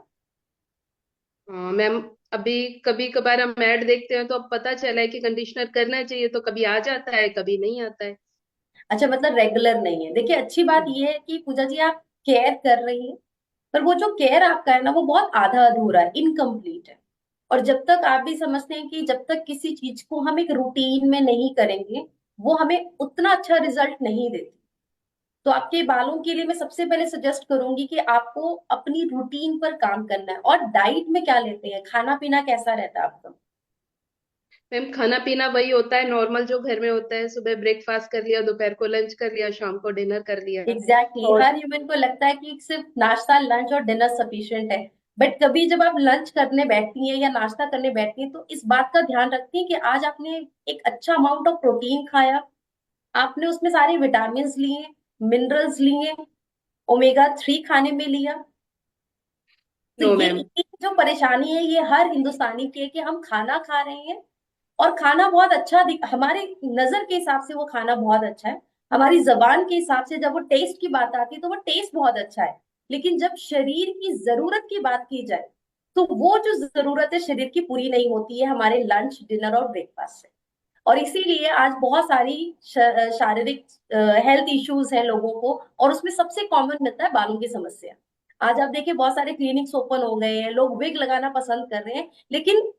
हाँ मैम, अभी कभी कभार हम ऐड देखते हैं तो अब पता चला है कि कंडीशनर करना चाहिए, तो कभी आ जाता है कभी नहीं आता है। अच्छा, मतलब रेगुलर नहीं है। देखिए, अच्छी बात यह है कि पूजा जी आप केयर कर रही हैं, पर वो जो केयर आपका है ना, वो बहुत आधा अधूरा है, इनकम्प्लीट है। और जब तक आप भी समझते हैं कि जब तक किसी चीज को हम एक रूटीन में नहीं करेंगे, वो हमें उतना अच्छा रिजल्ट नहीं देती। तो आपके बालों के लिए मैं सबसे पहले सजेस्ट करूंगी कि आपको अपनी रूटीन पर काम करना है। और डाइट में क्या लेते हैं? खाना पीना कैसा रहता है आपका? मैम, खाना पीना वही होता है नॉर्मल जो घर में होता है। सुबह ब्रेकफास्ट कर लिया, दोपहर को लंच कर लिया, शाम को डिनर कर लिया। एग्जैक्टली और हर ह्यूमन को लगता है कि सिर्फ नाश्ता, लंच और डिनर सफिशिएंट है। बट कभी जब आप लंच करने बैठती हैं या नाश्ता करने बैठती हैं, तो इस बात का ध्यान रखती हैं कि आज आपने एक अच्छा अमाउंट ऑफ प्रोटीन खाया, आपने उसमें सारे विटामिन लिए, मिनरल्स लिए, ओमेगा 3 खाने में लिया। तो नो ये मैम। जो परेशानी है, ये हर हिंदुस्तानी की है कि हम खाना खा रहे हैं और खाना बहुत अच्छा हमारे नजर के हिसाब से वो खाना बहुत अच्छा है, हमारी जबान के हिसाब से जब वो टेस्ट की बात आती है तो वो टेस्ट बहुत अच्छा है। लेकिन जब शरीर की जरूरत की बात की जाए, तो वो जो जरूरत है शरीर की पूरी नहीं होती है हमारे लंच, डिनर और ब्रेकफास्ट से। और इसीलिए आज बहुत सारी शारीरिक हेल्थ इश्यूज हैं लोगों को, और उसमें सबसे कॉमन मिलता है बालों की समस्या। आज आप देखिए बहुत सारे क्लिनिक्स ओपन हो गए हैं, लोग विग लगाना पसंद कर रहे हैं, लेकिन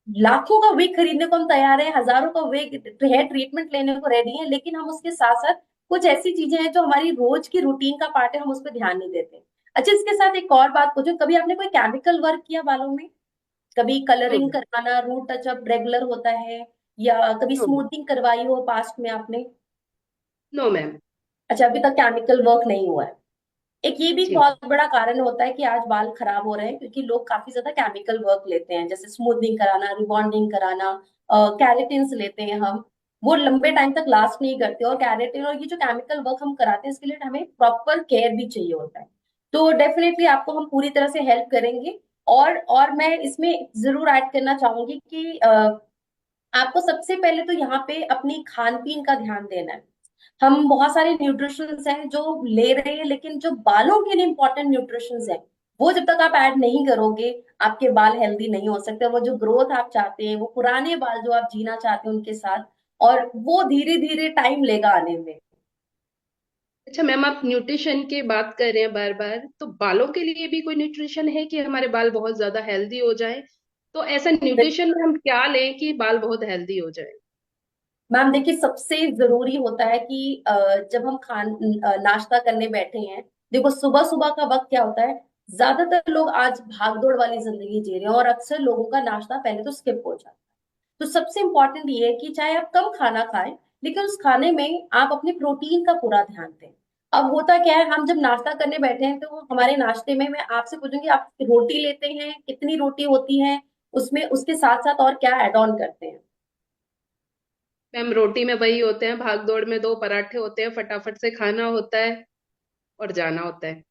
लाखों का विग खरीदने को हम तैयार हैं, हजारों का विग हेयर ट्रीटमेंट लेने को रेडी है, लेकिन हम उसके साथ साथ कुछ ऐसी चीजें हैं जो हमारी रोज की रूटीन का पार्ट है, हम उस पर ध्यान नहीं देते। अच्छा, इसके साथ एक और बात पूछो, कभी आपने कोई केमिकल वर्क किया बालों में? कभी नो कलरिंग मैम। करवाना, रूट टचअप रेगुलर होता है, या कभी नो मैम। स्मूथनिंग करवाई हो पास्ट में आपने? No ma'am. अच्छा, अभी तक केमिकल वर्क नहीं हुआ है। एक ये भी जी मैम। बहुत बड़ा कारण होता है कि आज बाल खराब हो रहे हैं, क्योंकि लोग काफी ज्यादा केमिकल वर्क लेते हैं, जैसे स्मूथनिंग कराना, रिबॉन्डिंग कराना, कैरेटिन लेते हैं हम। वो लंबे टाइम तक लास्ट नहीं करते, और कैरेटिन और ये जो केमिकल वर्क हम कराते हैं, इसके लिए हमें प्रॉपर केयर भी चाहिए होता है। तो डेफिनेटली आपको हम पूरी तरह से हेल्प करेंगे। और मैं इसमें जरूर ऐड करना चाहूंगी कि आपको सबसे पहले तो यहाँ पे अपनी खान पीन का ध्यान देना है। हम बहुत सारे न्यूट्रिशंस हैं जो ले रहे हैं, लेकिन जो बालों के लिए इंपॉर्टेंट न्यूट्रिशंस हैं, वो जब तक आप ऐड नहीं करोगे, आपके बाल हेल्दी नहीं हो सकते। वो जो ग्रोथ आप चाहते हैं, वो पुराने बाल जो आप जीना चाहते हैं उनके साथ, और वो धीरे धीरे टाइम लेगा आने में। अच्छा मैम, आप न्यूट्रिशन की बात कर रहे हैं बार बार, तो बालों के लिए भी कोई न्यूट्रिशन है कि हमारे बाल बहुत ज्यादा हेल्दी हो जाए? तो ऐसा न्यूट्रिशन में हम क्या लें कि बाल बहुत हेल्दी हो जाए? मैम देखिए, सबसे जरूरी होता है कि जब हम नाश्ता करने बैठे हैं, देखो सुबह सुबह का वक्त क्या होता है, ज्यादातर लोग आज भागदौड़ वाली जिंदगी जी रहे हैं, और अक्सर लोगों का नाश्ता पहले तो स्किप हो जाता है। तो सबसे इंपॉर्टेंट ये है कि चाहे आप कम खाना खाएं, लेकिन उस खाने में आप अपने प्रोटीन का पूरा ध्यान दें। अब होता क्या है, हम जब नाश्ता करने बैठे हैं, तो हमारे नाश्ते में मैं आपसे पूछूंगी, आप रोटी लेते हैं, कितनी रोटी होती है उसमें, उसके साथ साथ और क्या एड ऑन करते हैं? मैम रोटी में वही होते हैं, भाग दौड़ में दो पराठे होते हैं, फटाफट से खाना होता है और जाना होता है।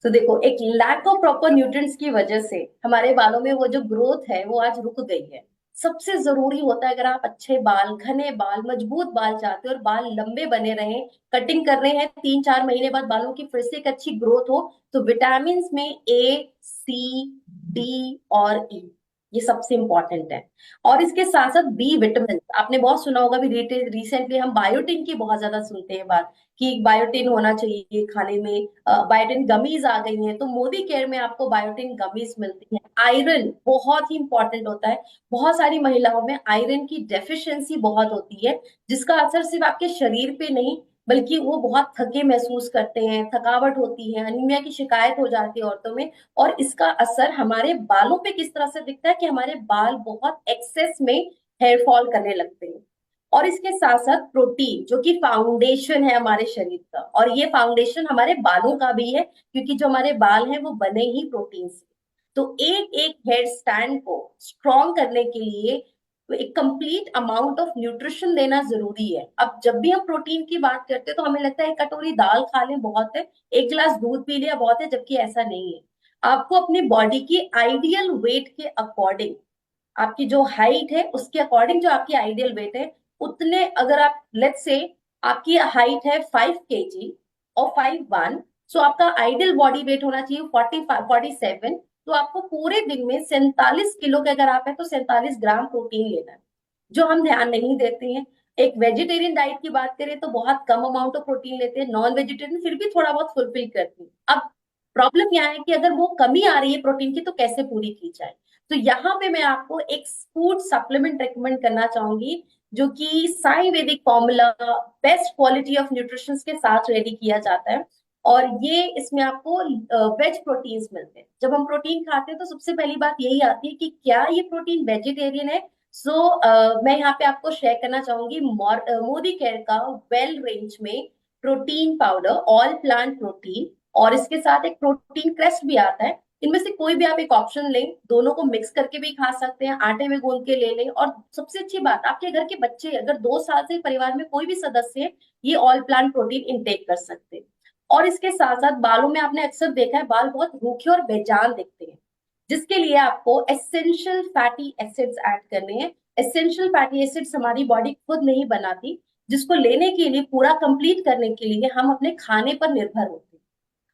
तो देखो, एक लैक ऑफ प्रॉपर न्यूट्रिएंट्स की वजह से हमारे बालों में वो जो ग्रोथ है वो आज रुक गई है। सबसे जरूरी होता है, अगर आप अच्छे बाल, घने बाल, मजबूत बाल चाहते हो और बाल लंबे बने रहे, कटिंग कर रहे हैं, 3-4 महीने बाद बालों की फिर से एक अच्छी ग्रोथ हो, तो विटामिन में A, C, D और E, ये सबसे इंपॉर्टेंट है। और इसके साथ साथ बी विटामिन, आपने बहुत सुना होगा भी, रिसेंटली हम बायोटिन की बहुत ज्यादा सुनते हैं बात, कि बायोटिन होना चाहिए खाने में। बायोटिन गमीज आ गई हैं, तो मोदी केयर में आपको बायोटिन गमीज मिलती हैं। आयरन बहुत ही इंपॉर्टेंट होता है। बहुत सारी महिलाओं में आयरन की डेफिशिएंसी बहुत होती है, जिसका असर सिर्फ आपके शरीर पे नहीं, बल्कि वो बहुत थके महसूस करते हैं, थकावट होती है, अनीमिया की शिकायत हो जाती है औरतों में। और इसका असर हमारे बालों पे किस तरह से दिखता है, कि हमारे बाल बहुत एक्सेस में हेयर फॉल करने लगते हैं। और इसके साथ साथ प्रोटीन, जो कि फाउंडेशन है हमारे शरीर का, और ये फाउंडेशन हमारे बालों का भी है, क्योंकि जो हमारे बाल हैं वो बने ही प्रोटीन से। तो एक एक हेयर स्टैंड को स्ट्रॉन्ग करने के लिए एक कंप्लीट अमाउंट ऑफ न्यूट्रिशन देना जरूरी है। अब जब भी हम प्रोटीन की बात करते हैं, तो हमें लगता है एक कटोरी दाल खा लें बहुत है, एक गिलास दूध पी लिया बहुत है, जबकि ऐसा नहीं है। आपको अपनी बॉडी की आइडियल वेट के अकॉर्डिंग, आपकी जो हाइट है उसके अकॉर्डिंग जो आपकी आइडियल वेट है, उतने, अगर आप लेट्स से आपकी हाइट है 5 kg और 5'1", सो आपका आइडियल बॉडी वेट होना चाहिए 47। तो आपको पूरे दिन में 47 किलो के अगर आप है, तो 47 ग्राम प्रोटीन लेना है, जो हम ध्यान नहीं देते हैं। एक वेजिटेरियन डाइट की बात करें तो बहुत कम अमाउंट ऑफ प्रोटीन लेते हैं, नॉन वेजिटेरियन फिर भी थोड़ा बहुत फुलफिल करती है। अब प्रॉब्लम यहाँ है कि अगर वो कमी आ रही है प्रोटीन की, तो कैसे पूरी की जाए? तो यहाँ पे मैं आपको एक फूड सप्लीमेंट रेकमेंड करना चाहूंगी, जो कि साई वैदिक formula, best quality of nutrition के साथ रेडी किया जाता है। और ये इसमें आपको वेज प्रोटीन्स मिलते हैं। जब हम प्रोटीन खाते हैं, तो सबसे पहली बात यही आती है कि क्या ये प्रोटीन वेजिटेरियन है। मैं यहाँ पे आपको शेयर करना चाहूंगी मोदी केयर का वेल रेंज में protein powder, all plant protein, और इसके साथ एक प्रोटीन क्रेस्ट भी आता है। इनमें से कोई भी आप एक ऑप्शन लें, दोनों को मिक्स करके भी खा सकते हैं, आटे में गूंद के ले लें। और सबसे अच्छी बात, आपके घर के बच्चे अगर 2 साल से परिवार में कोई भी सदस्य है, ये ऑल प्लांट प्रोटीन इंटेक कर सकते हैं। और इसके साथ साथ बालों में आपने अक्सर देखा है, बाल बहुत रूखे और बेजान दिखते हैं, जिसके लिए आपको एसेंशियल फैटी एसिड्स ऐड करने हैं। एसेंशियल फैटी एसिड्स हमारी बॉडी खुद नहीं बनाती, जिसको लेने के लिए, पूरा कंप्लीट करने के लिए हम अपने खाने पर निर्भर होते हैं।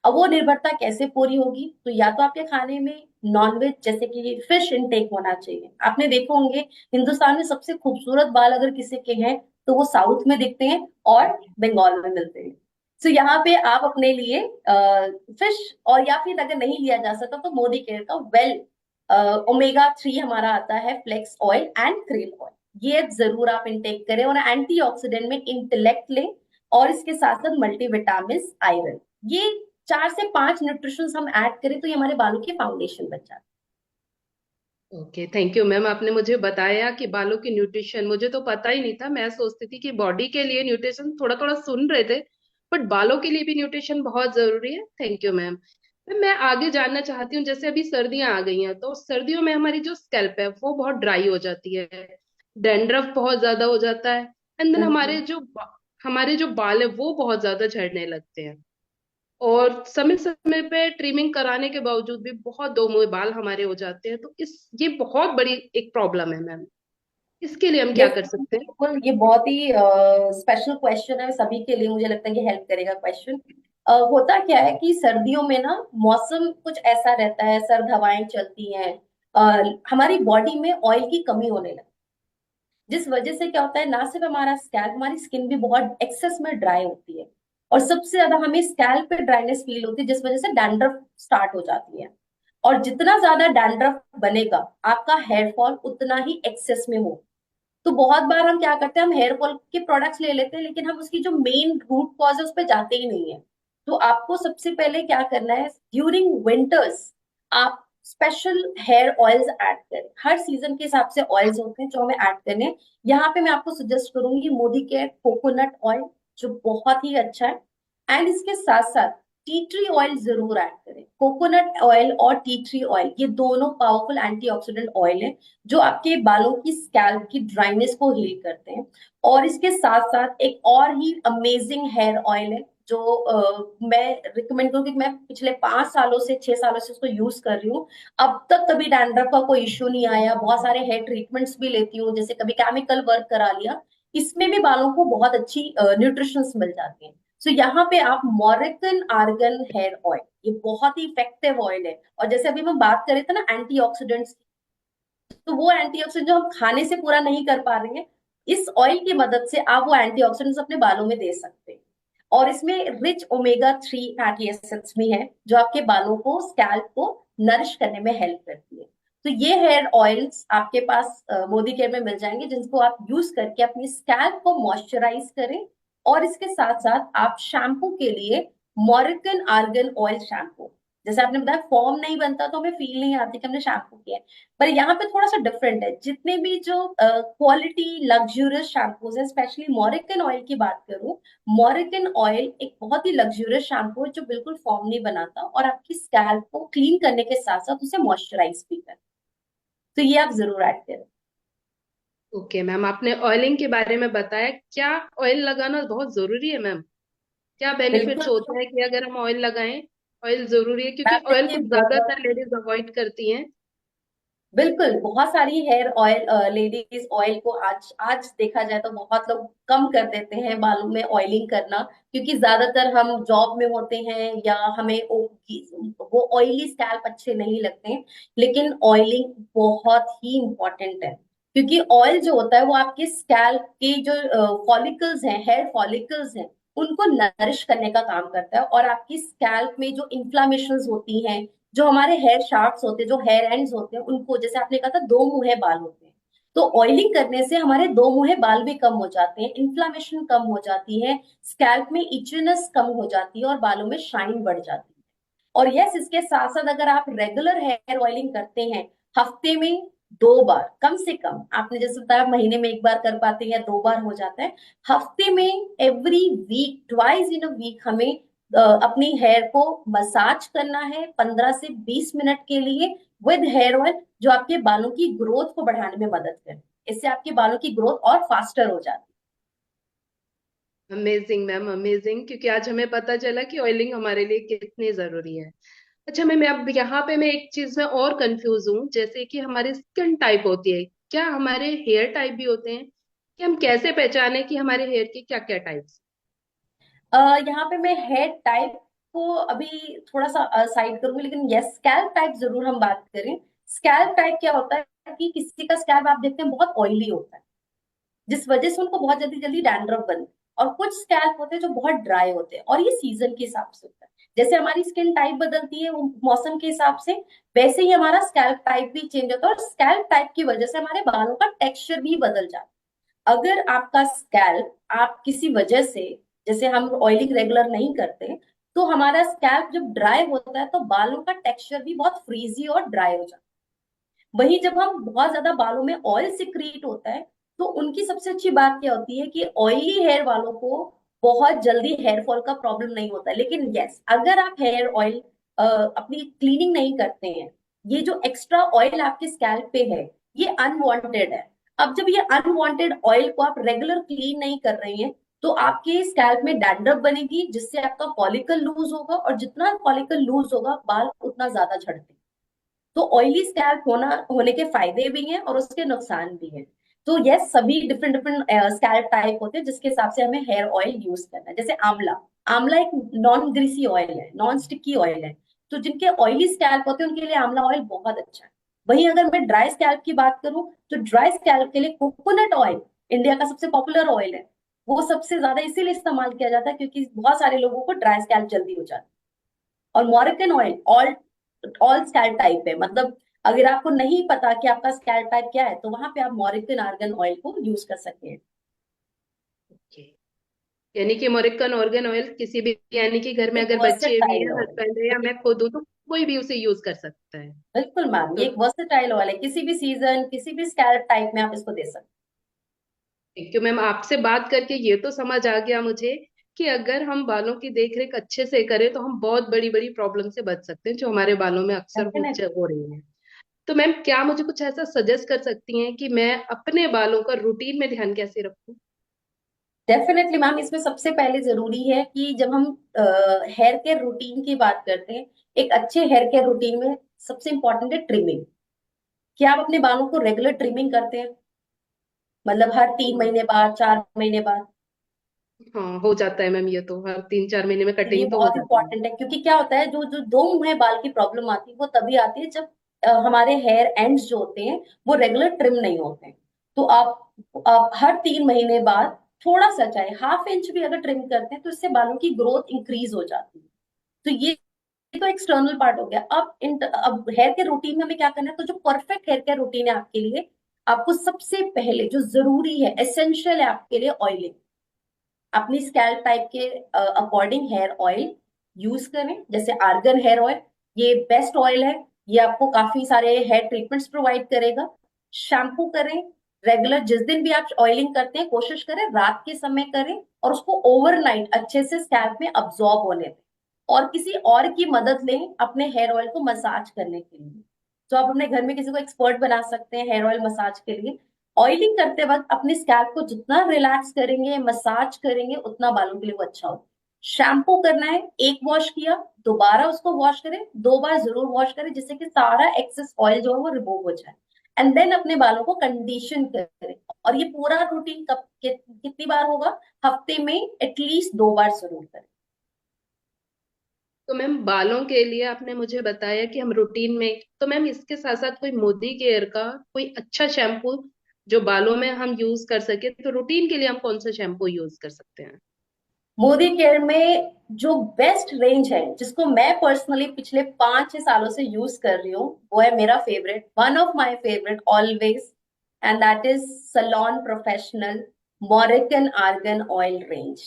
अब वो निर्भरता कैसे पूरी होगी, तो या तो आपके खाने में नॉनवेज जैसे कि फिश इनटेक होना चाहिए। आपने देखो होंगे हिंदुस्तान में सबसे खूबसूरत बाल अगर किसी के हैं तो वो साउथ में दिखते हैं और बंगाल में मिलते हैं। तो यहाँ पे आप अपने लिए फिश, और या फिर अगर नहीं लिया जा सकता तो मोदी केयर का वेल ओमेगा 3 हमारा आता है, flax oil and krill oil, ये जरूर आप इनटेक करें। और एंटीऑक्सीडेंट में इंटेलेक्ट लें, और इसके साथ साथ मल्टीविटामिन, आयरन, ये 4 से 5 न्यूट्रिशन हम ऐड करें तो ये हमारे बालों की फाउंडेशन बन जाती ओके, थैंक यू मैम। आपने मुझे बताया कि बालों की न्यूट्रिशन, मुझे तो पता ही नहीं था। मैं सोचती थी कि बॉडी के लिए न्यूट्रिशन थोड़ा थोड़ा सुन रहे थे, बट बालों के लिए भी न्यूट्रिशन बहुत जरूरी है। Thank you ma'am. मैं आगे जानना चाहती हूँ, जैसे अभी सर्दियां आ गई हैं, तो सर्दियों में हमारी जो स्कैल्प है वो बहुत ड्राई हो जाती है, डैंड्रफ बहुत ज्यादा हो जाता है, एंड देन है। हमारे जो बाल है वो बहुत ज्यादा झड़ने लगते हैं। और समय समय पे ट्रिमिंग कराने के बावजूद भी बहुत दो मुंह बाल हमारे हो जाते हैं। तो ये बहुत बड़ी एक प्रॉब्लम है मैम। इसके लिए हम क्या कर यस, सकते हैं? बिल्कुल, ये बहुत ही स्पेशल क्वेश्चन है सभी के लिए, मुझे लगता है कि हेल्प करेगा क्वेश्चन। होता क्या है कि सर्दियों में ना मौसम कुछ ऐसा रहता है, सर्द हवाएं चलती हैं, हमारी बॉडी में ऑयल की कमी होने लगती है, जिस वजह से क्या होता है, ना सिर्फ हमारा स्कैल्प, हमारी स्किन भी बहुत एक्सेस में ड्राई होती है। और सबसे ज्यादा हमें स्कैल्प पे ड्राइनेस फील होती है, जिस वजह से डैंड्रफ स्टार्ट हो जाती है। और जितना ज्यादा डैंड्रफ बनेगा, आपका हेयर फॉल उतना ही एक्सेस में हो। तो बहुत बार हम क्या करते हैं, हम हेयर फॉल के प्रोडक्ट्स ले लेते हैं, लेकिन हम उसकी जो मेन रूट कॉज है उस पर जाते ही नहीं है। तो आपको सबसे पहले क्या करना है, ड्यूरिंग विंटर्स आप स्पेशल हेयर ऑयल्स ऐड करें। हर सीजन के हिसाब से ऑयल्स होते हैं जो हमें ऐड करने हैं। यहाँ पे मैं आपको सजेस्ट करूंगी मोदी केयर कोकोनट ऑयल, जो बहुत ही अच्छा है। एंड इसके साथ साथ टी ट्री ऑयल जरूर ऐड करें। कोकोनट ऑयल और टी ट्री ऑयल ये दोनों पावरफुल एंटीऑक्सीडेंट ऑयल है, जो आपके बालों की स्कैल्प की ड्राइनेस को हील करते हैं। और इसके साथ साथ एक और ही अमेजिंग हेयर ऑयल है जो मैं रिकमेंड करूँ, क्योंकि मैं पिछले 5 सालों से 6 सालों से उसको यूज कर रही हूँ। अब तक कभी डैंड्रफ का कोई इश्यू नहीं आया। बहुत सारे हेयर ट्रीटमेंट्स भी लेती हूँ, जैसे कभी केमिकल वर्क करा लिया, इसमें भी बालों को बहुत अच्छी न्यूट्रिशन मिल जाती है। सो यहाँ पे आप मॉरिकन आर्गन हेयर ऑयल, ये बहुत ही इफेक्टिव ऑयल है। और जैसे अभी हम बात कर रहे थे ना एंटीऑक्सीडेंट्स, तो वो एंटीऑक्सीडेंट जो हम खाने से पूरा नहीं कर पा रहे हैं, इस ऑयल की मदद से आप वो एंटीऑक्सीडेंट्स अपने बालों में दे सकते हैं। और इसमें रिच ओमेगा 3 फैटी एसिड्स भी हैं, जो आपके बालों को, स्कैल्प को नरिश करने में हेल्प करती है। तो ये हेयर ऑयल्स आपके पास मोदी केयर में मिल जाएंगे, जिनको आप यूज करके अपनी स्कैल्प को मॉइस्चराइज करें। और इसके साथ साथ आप शैम्पू के लिए मॉरिकन आर्गन ऑयल शैम्पू, जैसे आपने बताया फॉर्म नहीं बनता तो हमें फील नहीं आती कि हमने शैम्पू किया है, पर यहाँ पे थोड़ा सा डिफरेंट है। जितने भी जो क्वालिटी लग्जूरियस शैम्पूज है, स्पेशली मॉरिकन ऑयल की बात करूं, मॉरिकन ऑयल एक बहुत ही लग्जूरियस शैम्पू है जो बिल्कुल फॉर्म नहीं बनाता, और आपकी स्कैल्प को क्लीन करने के साथ साथ उसे मॉइस्चराइज भी करता। तो ये आप जरूर ऐड करें। ओके मैम, आपने ऑयलिंग के बारे में बताया। क्या ऑयल लगाना बहुत जरूरी है मैम? क्या बेनिफिट्स बिल्कुल। होते हैं कि अगर हम ऑयल लगाएं? ऑयल जरूरी है क्योंकि मैम ऑयल देखिए, को बहुत, ज्यादातर लेडीज अवॉइड करती हैं। बिल्कुल बहुत सारी हेयर ऑयल, लेडीज ऑयल को आज आज देखा जाए तो बहुत लोग कम कर देते हैं बालों में ऑयलिंग करना, क्योंकि ज्यादातर हम जॉब में होते हैं या हमें वो ऑयली स्कैल्प अच्छे नहीं लगते हैं। लेकिन ऑयलिंग बहुत ही इंपॉर्टेंट है, क्योंकि ऑयल जो होता है वो आपके स्कैल्प के जो फॉलिकल्स हैं, हेयर फॉलिकल्स हैं, उनको नरिश करने का काम करता है। और आपकी स्कैल्प में जो इन्फ्लामेशन होती हैं, जो हमारे हेयर शाफ्ट होते हैं, जो हेयर एंड्स होते हैं, उनको, जैसे आपने कहा था, दो मुंहे बाल होते हैं, तो ऑयलिंग करने से हमारे दो मुंहे बाल भी कम हो जाते हैं, इन्फ्लामेशन कम हो जाती है, स्कैल्प में इचनेस कम हो जाती है, और बालों में शाइन बढ़ जाती है। और यस, इसके साथ साथ अगर आप रेगुलर हेयर ऑयलिंग करते हैं, हफ्ते में 2 बार कम से कम, आपने जैसे बताया महीने में 1 बार कर पाते हैं या 2 बार हो जाता है, हफ्ते में every week, twice in a week, हमें अपनी हेयर को मसाज करना है 15 से 20 मिनट के लिए विद हेयर ऑयल, जो आपके बालों की ग्रोथ को बढ़ाने में मदद करे। इससे आपके बालों की ग्रोथ और फास्टर हो जाती अमेजिंग मैम, अमेजिंग, क्योंकि आज हमें पता चला कि ऑयलिंग हमारे लिए कितनी जरूरी है। अच्छा मैम, मैं अब यहाँ पे मैं एक चीज में और कंफ्यूज हूँ, जैसे कि हमारी स्किन टाइप होती है, क्या हमारे हेयर टाइप भी होते हैं? कि हम कैसे पहचाने कि हमारे हेयर के क्या क्या टाइप्स? यहाँ पे मैं हेयर टाइप को अभी थोड़ा सा साइड करूंगी, लेकिन यस, स्कैल्प टाइप जरूर हम बात करें। स्कैल्प टाइप क्या होता है कि किसी का स्कैल्प आप देखते हैं बहुत ऑयली होता है, जिस वजह से उनको बहुत जल्दी जल्दी डैंड्रफ बनती है। और कुछ स्कैल्प होते हैं जो बहुत ड्राई होते हैं, और ये सीजन के हिसाब से होता है। जैसे हमारी स्किन टाइप बदलती है वो मौसम के हिसाब से, वैसे ही हमारा स्कैल्प टाइप भी चेंज होता है, और स्कैल्प टाइप की वजह से हमारे बालों का टेक्सचर भी बदल जाता है। अगर आपका स्कैल्प आप किसी वजह से, जैसे हम ऑयलिंग रेगुलर नहीं करते, तो हमारा स्कैल्प जब ड्राई होता है तो बालों का टेक्सचर भी बहुत फ्रीजी और ड्राई हो जाता है। वहीं जब हम बहुत ज्यादा बालों में ऑयल सिक्रीट होता है, तो उनकी सबसे अच्छी बात क्या होती है कि ऑयली हेयर वालों को बहुत जल्दी हेयर फॉल का प्रॉब्लम नहीं होता है। लेकिन यस, अगर आप हेयर ऑयल अपनी क्लीनिंग नहीं करते हैं, ये जो एक्स्ट्रा ऑयल आपके स्कैल्प पे है, ये अनवांटेड है। अब जब ये अनवांटेड ऑयल को आप रेगुलर क्लीन नहीं कर रहे हैं, तो आपके स्कैल्प में डैंड्रफ बनेगी, जिससे आपका फॉलिकल लूज होगा, और जितना फॉलिकल लूज होगा बाल उतना ज्यादा झड़ते हैं। तो ऑयली स्कैल्प होने के फायदे भी हैं और उसके नुकसान भी हैं। तो यस, सभी डिफरेंट डिफरेंट स्कैल्प टाइप होते हैं, जिसके हिसाब से हमें हेयर ऑयल यूज करना है। जैसे आंवला, आंवला एक नॉन ग्रीसी ऑयल है, नॉन स्टिकी ऑयल है। तो जिनके ऑयली स्कैल्प होते हैं उनके लिए आंवला ऑयल बहुत अच्छा है। वहीं अगर मैं ड्राई स्कैल्प की बात करूं, तो ड्राई स्कैल्प के लिए कोकोनट ऑयल इंडिया का सबसे पॉपुलर ऑयल है। वो सबसे ज्यादा इसीलिए इस्तेमाल किया जाता है क्योंकि बहुत सारे लोगों को ड्राई स्कैल्प जल्दी हो जाता है। और Moroccan oil all all scalp type है, मतलब अगर आपको नहीं पता कि आपका स्कैल्प टाइप क्या है, तो वहां पे आप मॉरिकन आर्गन ऑयल को यूज कर सकते हैं। ओके। यानी कि मोरिक्कन ऑर्गन ऑयल किसी भी, यानी कि घर में एक अगर बच्चे भी वर्सेटाइल है, ऑयल, हस्बैंड है, या मैं खुद हूँ, तो कोई भी उसे यूज कर सकता है। बिल्कुल मैम, ये तो एक वर्सेटाइल ऑयल है, किसी भी सीजन किसी भी स्कैल्प टाइप में आप इसको दे सकते थैंक यू मैम, आपसे बाट करके ये तो समझ आ गया मुझे कि अगर हम बालों की देख रेख अच्छे से करें तो हम बहुत बड़ी बड़ी प्रॉब्लम से बच सकते हैं जो हमारे बालों में हैं। अक्सर डेफिनेटली, हो रही है। तो मैम क्या मुझे कुछ ऐसा सजेस्ट कर सकती हैं कि मैं अपने बालों का रूटीन में ध्यान कैसे रखूं? डेफिनेटली मैम, इसमें सबसे पहले जरूरी है कि जब हम हेयर केयर रूटीन की बात करते हैं, एक अच्छे हेयर केयर रूटीन में सबसे इंपॉर्टेंट है ट्रिमिंग। क्या आप अपने बालों को रेगुलर ट्रिमिंग करते हैं? मतलब हर 3 महीने बाद, 4 महीने बाद? हाँ, हो जाता है मैम, ये तो हर 3-4 महीने में तो ये कटिंग तो हो बहुत जाती है। इंपॉर्टेंट है, क्योंकि क्या होता है, जो जो दो मुंहे बाल की प्रॉब्लम आती है वो तभी आती है जब हमारे हेयर एंड्स जो होते हैं वो रेगुलर ट्रिम नहीं होते हैं। तो आप हर 3 महीने बाद थोड़ा सा, चाहे हाफ इंच भी अगर ट्रिम करते हैं, तो इससे बालों की ग्रोथ इंक्रीज हो जाती है। तो ये तो एक्सटर्नल पार्ट हो गया। अब हेयर केयर रूटीन में हमें क्या करना है, तो जो परफेक्ट हेयर केयर रूटीन है आपके लिए, आपको सबसे पहले जो जरूरी है, एसेंशियल है आपके लिए, ऑयलिंग। अपनी स्कैल्प टाइप के अकॉर्डिंग हेयर ऑयल यूज करें। जैसे आर्गन हेयर ऑयल, ये बेस्ट ऑयल है। ये आपको काफी सारे हेयर ट्रीटमेंट्स प्रोवाइड करेगा। शैम्पू करें रेगुलर, जिस दिन भी आप ऑयलिंग करते हैं कोशिश करें रात के समय करें, और उसको ओवरनाइट अच्छे से स्कैल्प में अब्सॉर्ब होने दें। और किसी और की मदद लें अपने हेयर ऑयल को मसाज करने के लिए। तो आप अपने घर में किसी को एक्सपर्ट बना सकते हैं हेयर ऑयल मसाज के लिए। ऑयलिंग करते वक्त अपने स्कैल्प को जितना रिलैक्स करेंगे, मसाज करेंगे, उतना बालों के लिए वो अच्छा होगा। शैम्पू करना है, एक वॉश किया, दोबारा उसको वॉश करें, 2 बार जरूर वॉश करें, जिससे कि सारा एक्सेस ऑयल जो है वो रिमूव हो जाए। एंड देन अपने बालों को कंडीशन करें। और ये पूरा रूटीन कितनी बार होगा? हफ्ते में एटलीस्ट 2 बार जरूर करें। तो मैम बालों के लिए आपने मुझे बताया कि हम रूटीन में, तो मैम इसके साथ साथ कोई मोदी केयर का कोई अच्छा शैम्पू जो बालों में हम यूज कर सके, तो रूटीन के लिए हम कौन सा शैम्पू यूज कर सकते हैं? मोदी केयर में जो बेस्ट रेंज है, जिसको मैं पर्सनली पिछले 5-6 सालों से यूज कर रही हूँ, वो है मेरा favourite, one of my favourite always, and that is salon professional Moroccan argan oil range.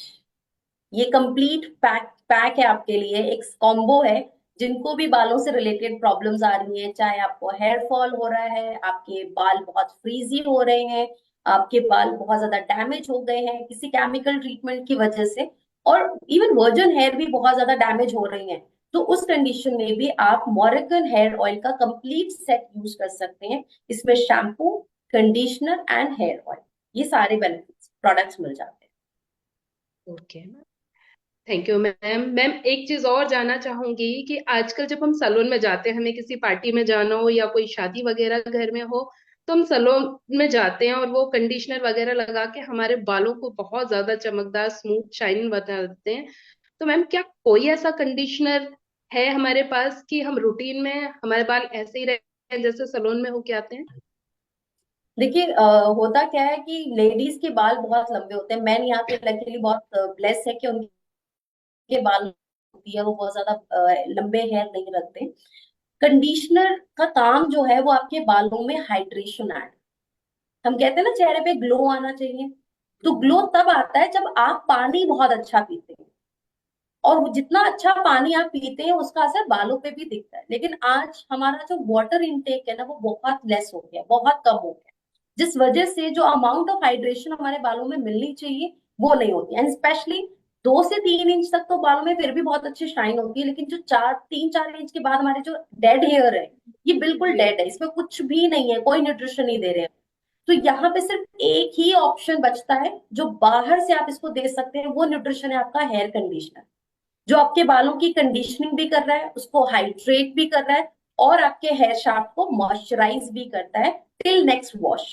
ये कंप्लीट पैक है आपके लिए, एक कॉम्बो है। जिनको भी बालों से रिलेटेड प्रॉब्लम्स आ रही हैं, चाहे आपको हेयर फॉल हो रहा है, आपके बाल बहुत फ्रीजी हो रहे हैं, आपके बाल बहुत ज्यादा डैमेज हो गए हैं किसी केमिकल ट्रीटमेंट की वजह से, और इवन वर्जन हेयर भी बहुत ज्यादा डैमेज हो रही हैं, तो उस कंडीशन में भी आप मॉरिकन हेयर ऑयल का कंप्लीट सेट यूज कर सकते हैं। इसमें shampoo, conditioner and hair oil, ये सारे बेनिफिट्स प्रोडक्ट्स मिल जाते हैं। Okay, thank you ma'am. Ma'am एक चीज और जानना चाहूंगी कि आजकल जब हम सैलून में जाते हैं, हमें किसी पार्टी में जाना हो या कोई शादी वगैरह घर में हो, तो हम सैलून में जाते हैं और वो कंडीशनर वगैरह लगा के हमारे बालों को बहुत ज्यादा चमकदार, स्मूथ, शाइनिंग बना देते हैं। तो मैम क्या कोई ऐसा कंडीशनर है हमारे पास कि हम रूटीन में हमारे बाल ऐसे ही रहे जैसे सैलून में होके आते हैं? देखिए होता क्या है कि लेडीज के बाल बहुत लंबे होते हैं। मैन यहाँ पे लकीली बहुत ब्लेस है कि उनके बाल होती है वो बहुत ज्यादा लंबे हेयर नहीं रखते। कंडीशनर का काम जो है वो आपके बालों में हाइड्रेशन ऐड, हम कहते हैं ना चेहरे पे ग्लो आना चाहिए, तो ग्लो तब आता है जब आप पानी बहुत अच्छा पीते हैं। और वो जितना अच्छा पानी आप पीते हैं उसका असर बालों पे भी दिखता है। लेकिन आज हमारा जो वाटर इनटेक है ना वो बहुत लेस हो गया, बहुत कम हो गया, जिस वजह से जो अमाउंट ऑफ हाइड्रेशन हमारे बालों में मिलनी चाहिए वो नहीं होती। एंड स्पेशली 2 से 3 इंच तक तो बालों में फिर भी बहुत अच्छी शाइन होती है, लेकिन जो 3-4 इंच के बाद हमारे जो डेड हेयर है ये बिल्कुल जी। डेड है, इसमें कुछ भी नहीं है, कोई न्यूट्रिशन नहीं दे रहे हैं। तो यहाँ पे सिर्फ एक ही ऑप्शन बचता है जो बाहर से आप इसको दे सकते हैं, वो न्यूट्रिशन है आपका हेयर कंडीशनर, जो आपके बालों की कंडीशनिंग भी कर रहा है, उसको हाइड्रेट भी कर रहा है, और आपके हेयर शाफ्ट को मॉइस्चराइज भी करता है टिल नेक्स्ट वॉश।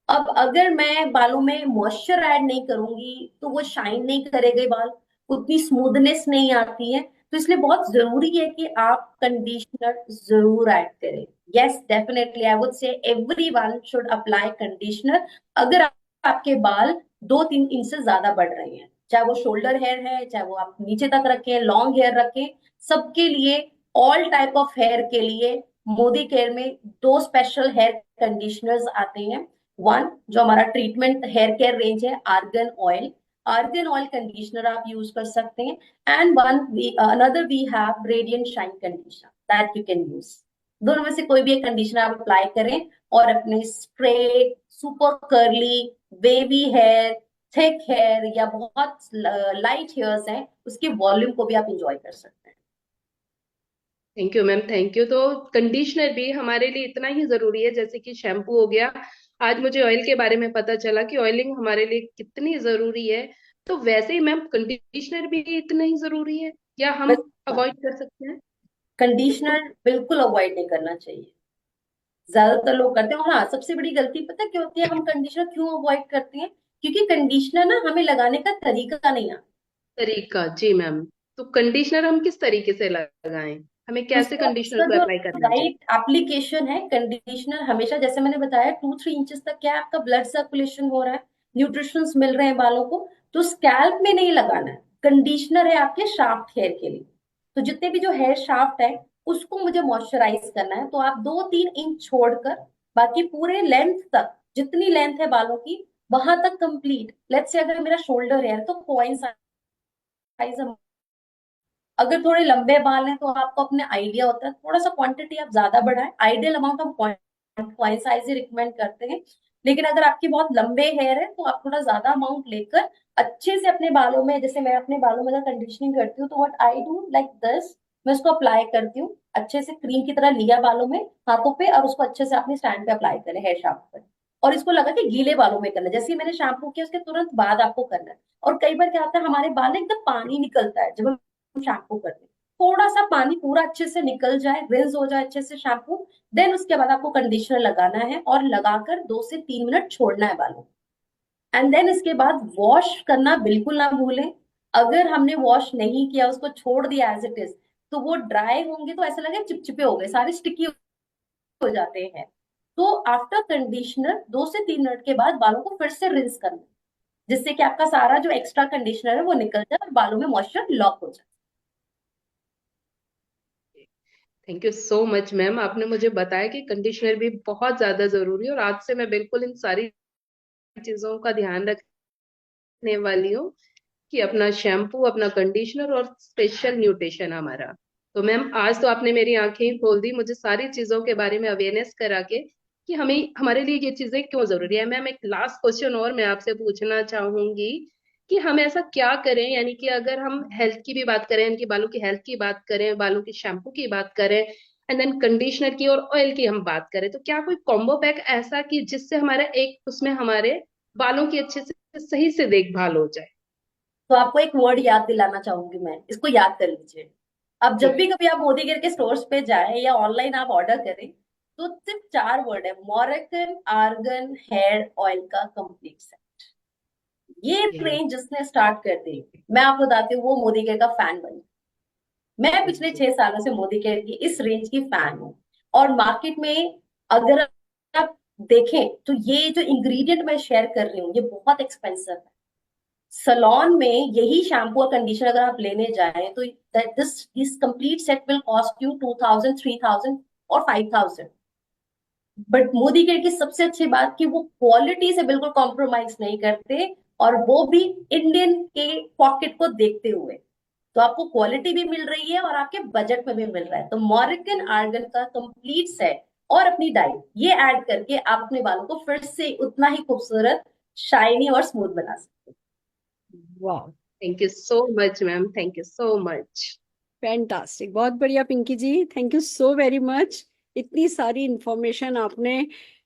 अब अगर मैं बालों में मॉइस्चर ऐड नहीं करूंगी तो वो शाइन नहीं करेंगे बाल, उतनी स्मूथनेस नहीं आती है। तो इसलिए बहुत जरूरी है कि आप कंडीशनर जरूर ऐड करें। Yes definitely I would say everyone should apply conditioner अगर आपके बाल 2-3 इंच से ज्यादा बढ़ रहे हैं, चाहे वो शोल्डर हेयर है, चाहे वो आप नीचे तक रखें, लॉन्ग हेयर रखें, सबके लिए, ऑल टाइप ऑफ हेयर के लिए मोदी केयर में 2 स्पेशल हेयर कंडीशनर्स आते हैं। वन जो हमारा ट्रीटमेंट हेयर केयर रेंज है, आर्गन ऑयल कंडीशनर आप यूज कर सकते हैं। And one another we have radiant shine conditioner that you can use. दोनों में से कोई भी एक कंडीशनर आप अप्लाई करें और अपने straight, super curly, wavy hair, thick hair या बहुत लाइट हेयर्स हैं उसके वॉल्यूम को भी आप इंजॉय कर सकते हैं। Thank you ma'am, thank you. तो कंडीशनर भी हमारे लिए इतना ही जरूरी है जैसे कि शैम्पू हो गया। आज मुझे ऑयल के बारे में पता चला कि ऑयलिंग हमारे लिए कितनी जरूरी है। तो वैसे ही मैम कंडीशनर भी इतना ही जरूरी है या हम अवॉइड कर सकते हैं? कंडीशनर बिल्कुल अवॉइड नहीं करना चाहिए, ज्यादातर लोग करते हैं। और हाँ, सबसे बड़ी गलती पता क्या होती है, हम कंडीशनर क्यों अवॉइड करते हैं, क्योंकि कंडीशनर ना हमें लगाने का तरीका नहीं आता। तरीका, जी मैम। तो कंडीशनर हम किस तरीके से लगाएं? हमें कैसे कंडीशनर उसका को जो अप्लाई करना चाहिए? राइट एप्लीकेशन है, कंडीशनर हमेशा जैसे मैंने बताया 2-3 इंचेस तक क्या है आपका ब्लड सर्कुलेशन हो रहा है, न्यूट्रिशंस मिल रहे हैं बालों को, तो स्कैल्प में नहीं लगाना है। कंडीशनर है आपके शाफ्ट हेयर के लिए, तो जितने भी जो हेयर शाफ्ट है उसको मुझे मॉइस्चराइज करना है। तो आप 2-3 इंच छोड़कर बाकी पूरे लेंथ तक, जितनी लेंथ है बालों की वहां तक कंप्लीट, लेट्स से अगर मेरा शोल्डर है तो कॉइन साइज, अगर थोड़े लंबे बाल हैं तो आपको अपने आइडिया होता है, थोड़ा सा क्वांटिटी आप ज्यादा बढ़ाएं, आइडियल अमाउंट हम पॉइंट साइज ही रिकमेंड करते हैं। लेकिन अगर आपके बहुत लंबे हेयर है तो आप थोड़ा ज्यादा अमाउंट लेकर अच्छे से अपने बालों में, जैसे मैं अपने बालों में कंडीशनिंग करती हूँ तो what I do like this, मैं उसको अप्लाई करती हूँ अच्छे से, क्रीम की तरह लिया बालों में, हाथों पे, और उसको अच्छे से अपने स्टैंड पे अप्लाई करें हेयर शाफ्ट पर। और इसको लगा कि गीले बालों में करना है, जैसे ही मैंने शैम्पू किया उसके तुरंत बाद आपको करना है। और कई बार क्या होता है हमारे बाल में एकदम पानी निकलता है जब हम शैम्पू करते हैं, थोड़ा सा पानी पूरा अच्छे से निकल जाए, रिंस हो जाए अच्छे से शैम्पू, देन उसके बाद आपको कंडीशनर लगाना है और लगाकर 2 से 3 मिनट छोड़ना है बालों। एंड देन इसके बाद वॉश करना बिल्कुल ना भूलें। अगर हमने वॉश नहीं किया, उसको छोड़ दिया एज इट इज, तो वो ड्राई होंगे तो ऐसा लगे चिपचिपे हो गए, सारे स्टिकी हो जाते हैं। तो आफ्टर कंडीशनर 2 से 3 मिनट के बाद बालों को फिर से रिंस करना, जिससे कि आपका सारा जो एक्स्ट्रा कंडीशनर है वो निकल जाए और बालों में मॉइस्चर लॉक हो जाए। Thank you so much ma'am, आपने मुझे बताया कि कंडीशनर भी बहुत ज्यादा जरूरी है और आज से मैं बिल्कुल इन सारी चीजों का ध्यान रखने वाली हूँ कि अपना शैम्पू, अपना कंडीशनर और स्पेशल न्यूट्रिशन हमारा। तो मैम आज तो आपने मेरी आंखें ही खोल दी मुझे सारी चीजों के बारे में अवेयरनेस करा के कि हमें हमारे लिए ये चीजें क्यों जरूरी है। मैम एक लास्ट क्वेश्चन और मैं आपसे पूछना चाहूंगी कि हम ऐसा क्या करें, यानी कि अगर हम हेल्थ की भी बात करें, इनकी बालों की हेल्थ की बात करें, बालों की शैम्पू की बात करें, एंड देन कंडीशनर की और ऑयल की हम बात करें, तो क्या कोई कॉम्बो पैक ऐसा कि जिससे हमारा एक उसमें हमारे बालों की अच्छे से सही से देखभाल हो जाए? तो आपको एक वर्ड याद दिलाना चाहूंगी, मैं इसको याद कर लीजिए। अब जी जब भी कभी आप मोदी गिर के स्टोर्स पे जाएं या ऑनलाइन आप ऑर्डर करें, तो सिर्फ 4 वर्ड है, मॉरक्कन आर्गन हेयर ऑयल का कंप्लीट सेट। ये Yeah. रेंज जिसने स्टार्ट कर दी, मैं आपको बताती हूँ, वो मोदी केयर का फैन बनी। मैं पिछले 6 सालों से मोदी केयर की इस रेंज की फैन हूँ। और मार्केट में अगर आप देखें तो ये जो इंग्रेडिएंट मैं शेयर कर रही हूँ ये बहुत एक्सपेंसिव है। सलोन में यही शैम्पू और कंडीशनर अगर आप लेने जाएं तो this complete set will cost you 2000, 3000 और 5000। बट मोदी केयर की सबसे अच्छी बात कि वो क्वालिटी से बिल्कुल कॉम्प्रोमाइज नहीं करते, और वो भी इंडियन के पॉकेट को देखते हुए। तो आपको क्वालिटी भी मिल रही है और आपके बजट में भी मिल रहा है। तो मॉरिगन आर्गन का कंप्लीट सेट और अपनी डाइट ये ऐड करके आप अपने बालों को फिर से उतना ही खूबसूरत, शाइनी और स्मूथ बना सकते वाह, thank you so much ma'am, thank you so much. Fantastic, बहुत बढ़िया Pinky ji, thank you so very much. इतनी सारी इंफॉर्मेशन आपने।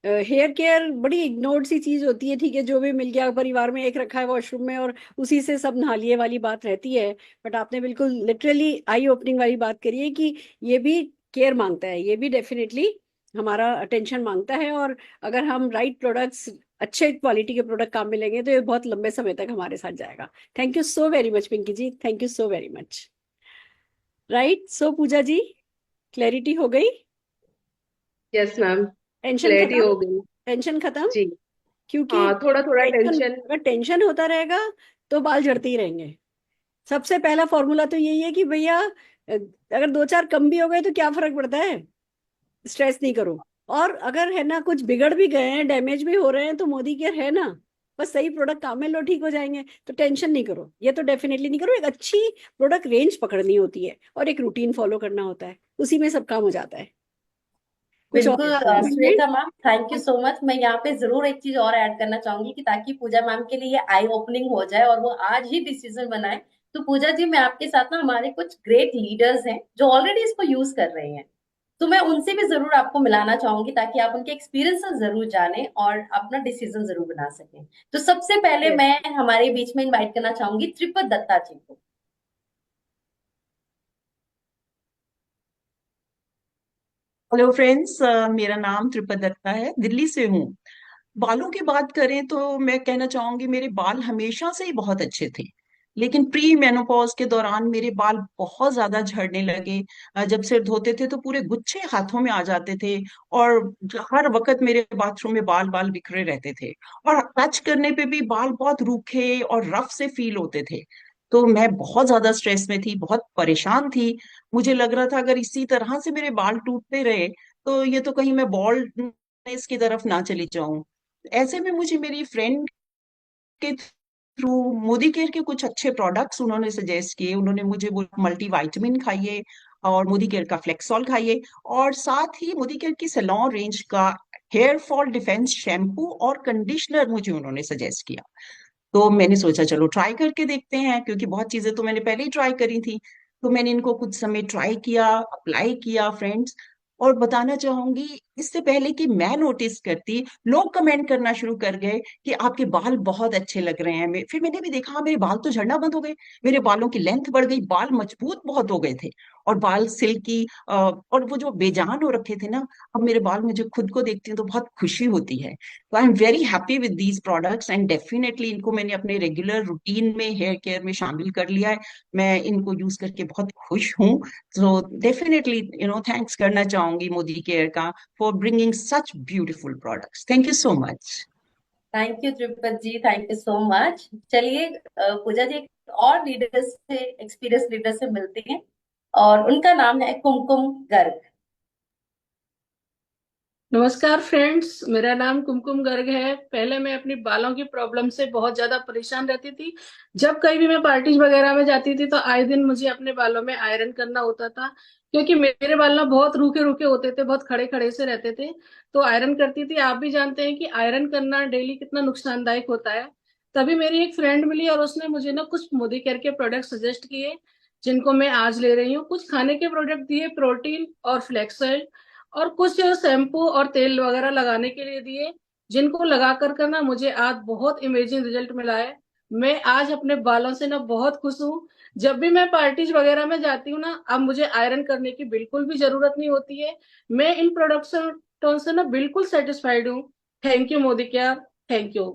हेयर केयर बड़ी इग्नोर्ड सी चीज होती है, ठीक है, जो भी मिल गया परिवार में, एक रखा है वॉशरूम में और उसी से सब नहा लिए वाली बात रहती है। बट आपने बिल्कुल लिटरली आई ओपनिंग वाली बात करी है कि ये भी केयर मांगता है, ये भी डेफिनेटली हमारा अटेंशन मांगता है। और अगर हम राइट प्रोडक्ट्स, अच्छे क्वालिटी के प्रोडक्ट काम में लेंगे तो ये बहुत लंबे समय तक हमारे साथ जाएगा। Thank you so very much Pinky ji, thank you so very much. Right, so Pooja ji, clarity हो गई? यस मैम, टेंशन क्लैरिटी खत्म? हो गई। टेंशन खत्म। जी। क्योंकि हाँ, थोड़ा थोड़ा टेंशन, टेंशन। अगर टेंशन होता रहेगा तो बाल झड़ते ही रहेंगे। सबसे पहला फॉर्मूला तो यही है कि भैया अगर दो चार कम भी हो गए तो क्या फर्क पड़ता है, स्ट्रेस नहीं करो। और अगर है ना कुछ बिगड़ भी गए हैं, डैमेज भी हो रहे हैं, तो मोदी केयर है ना, बस सही प्रोडक्ट काम में लो, ठीक हो जाएंगे। तो टेंशन नहीं करो, ये तो डेफिनेटली नहीं करो। एक अच्छी प्रोडक्ट रेंज पकड़नी होती है और एक रूटीन फॉलो करना होता है, उसी में सब काम हो जाता है। कुछ और बिल्कुल। इसमें? Shweta ma'am, thank you so much. मैं यहाँ पे जरूर एक चीज और ऐड करना चाहूंगी कि ताकि पूजा मैम के लिए आई ओपनिंग हो जाए और वो आज ही डिसीजन बनाए। तो पूजा जी, मैं आपके साथ ना हमारे कुछ ग्रेट लीडर्स हैं जो ऑलरेडी इसको यूज कर रहे हैं, तो मैं उनसे भी जरूर आपको मिलाना चाहूंगी ताकि आप उनके एक्सपीरियंस जरूर जानें और अपना डिसीजन जरूर बना सकें। तो सबसे पहले मैं हमारे बीच में इनवाइट करना चाहूंगी त्रिपत दत्ता जी को। हेलो फ्रेंड्स, मेरा नाम त्रिपत दत्ता है, दिल्ली से हूँ। बालों की बात करें तो मैं कहना चाहूंगी मेरे बाल हमेशा से ही बहुत अच्छे थे, लेकिन प्री मेनोपॉज के दौरान मेरे बाल बहुत ज्यादा झड़ने लगे। जब सिर धोते थे तो पूरे गुच्छे हाथों में आ जाते थे, और हर वक्त मेरे बाथरूम में बाल बाल बिखरे रहते थे, और टच करने पे भी बाल बहुत रूखे और रफ से फील होते थे। तो मैं बहुत ज्यादा स्ट्रेस में थी, बहुत परेशान थी। मुझे लग रहा था अगर इसी तरह से मेरे बाल टूटते रहे तो ये तो कहीं मैं बॉल्डनेस की तरफ ना चली जाऊं। ऐसे में मुझे मेरी फ्रेंड के थ्रू मोदी केयर के कुछ अच्छे प्रोडक्ट्स उन्होंने सजेस्ट किए। उन्होंने मुझे बोला मल्टी वाइटमिन खाइए, और मोदी केयर का फ्लेक्सॉल खाइए, और साथ ही मोदी केयर की सैलॉन रेंज का हेयर फॉल डिफेंस शैम्पू और कंडीशनर मुझे उन्होंने सजेस्ट किया। तो मैंने सोचा चलो ट्राई करके देखते हैं, क्योंकि बहुत चीजें तो मैंने पहले ही ट्राई करी थी। तो मैंने इनको कुछ समय ट्राई किया, अप्लाई किया फ्रेंड्स। और बताना चाहूंगी, इससे पहले कि मैं नोटिस करती, लोग कमेंट करना शुरू कर गए कि आपके बाल बहुत अच्छे लग रहे हैं। फिर मैंने भी देखा, हाँ, मेरे बाल तो झड़ना बंद हो गए, मेरे बालों की लेंथ बढ़ गई, बाल मजबूत बहुत हो गए थे, और बाल सिल्की, और वो जो बेजान हो रखे थे ना, अब मेरे बाल, मुझे खुद को देखती हूँ तो बहुत खुशी होती है। तो I am very happy with these products, and definitely इनको मैंने अपने रेगुलर रूटीन में हेयर केयर में शामिल कर लिया है। मैं इनको यूज करके बहुत खुश हूँ। तो डेफिनेटली थैंक्स करना चाहूंगी मोदी केयर का for bringing such beautiful products. Thank you so much. Thank you Tripat ji, thank you so much. चलिए पूजा जी, एक और लीडर से, एक्सपीरियंस लीडर से मिलते हैं, और उनका नाम है कुमकुम गर्ग। नमस्कार फ्रेंड्स, मेरा नाम कुमकुम गर्ग है। पहले मैं अपनी बालों की प्रॉब्लम से बहुत ज्यादा परेशान रहती थी। जब कहीं भी मैं पार्टीज वगैरह में जाती थी तो आए दिन मुझे अपने बालों में आयरन करना होता था, क्योंकि मेरे बाल ना बहुत रूखे रूखे होते थे, बहुत खड़े खड़े से रहते थे। तो आयरन करती थी। आप भी जानते हैं कि आयरन करना डेली कितना नुकसानदायक होता है। तभी मेरी एक फ्रेंड मिली और उसने मुझे ना कुछ मोदी केयर के प्रोडक्ट सजेस्ट किए, जिनको मैं आज ले रही हूँ। कुछ खाने के प्रोडक्ट दिए, प्रोटीन और फ्लेक्स ऑयल, और कुछ शैम्पू और तेल वगैरह लगाने के लिए दिए, जिनको लगा कर ना मुझे आज बहुत इमेजिंग रिजल्ट मिला है। मैं आज अपने बालों से ना बहुत खुश हूँ। जब भी मैं पार्टीज वगैरह में जाती हूँ ना, अब मुझे आयरन करने की बिल्कुल भी जरूरत नहीं होती है। मैं इन प्रोडक्ट्स से ना बिल्कुल सेटिस्फाइड हूँ। Thank you Modicare, thank you.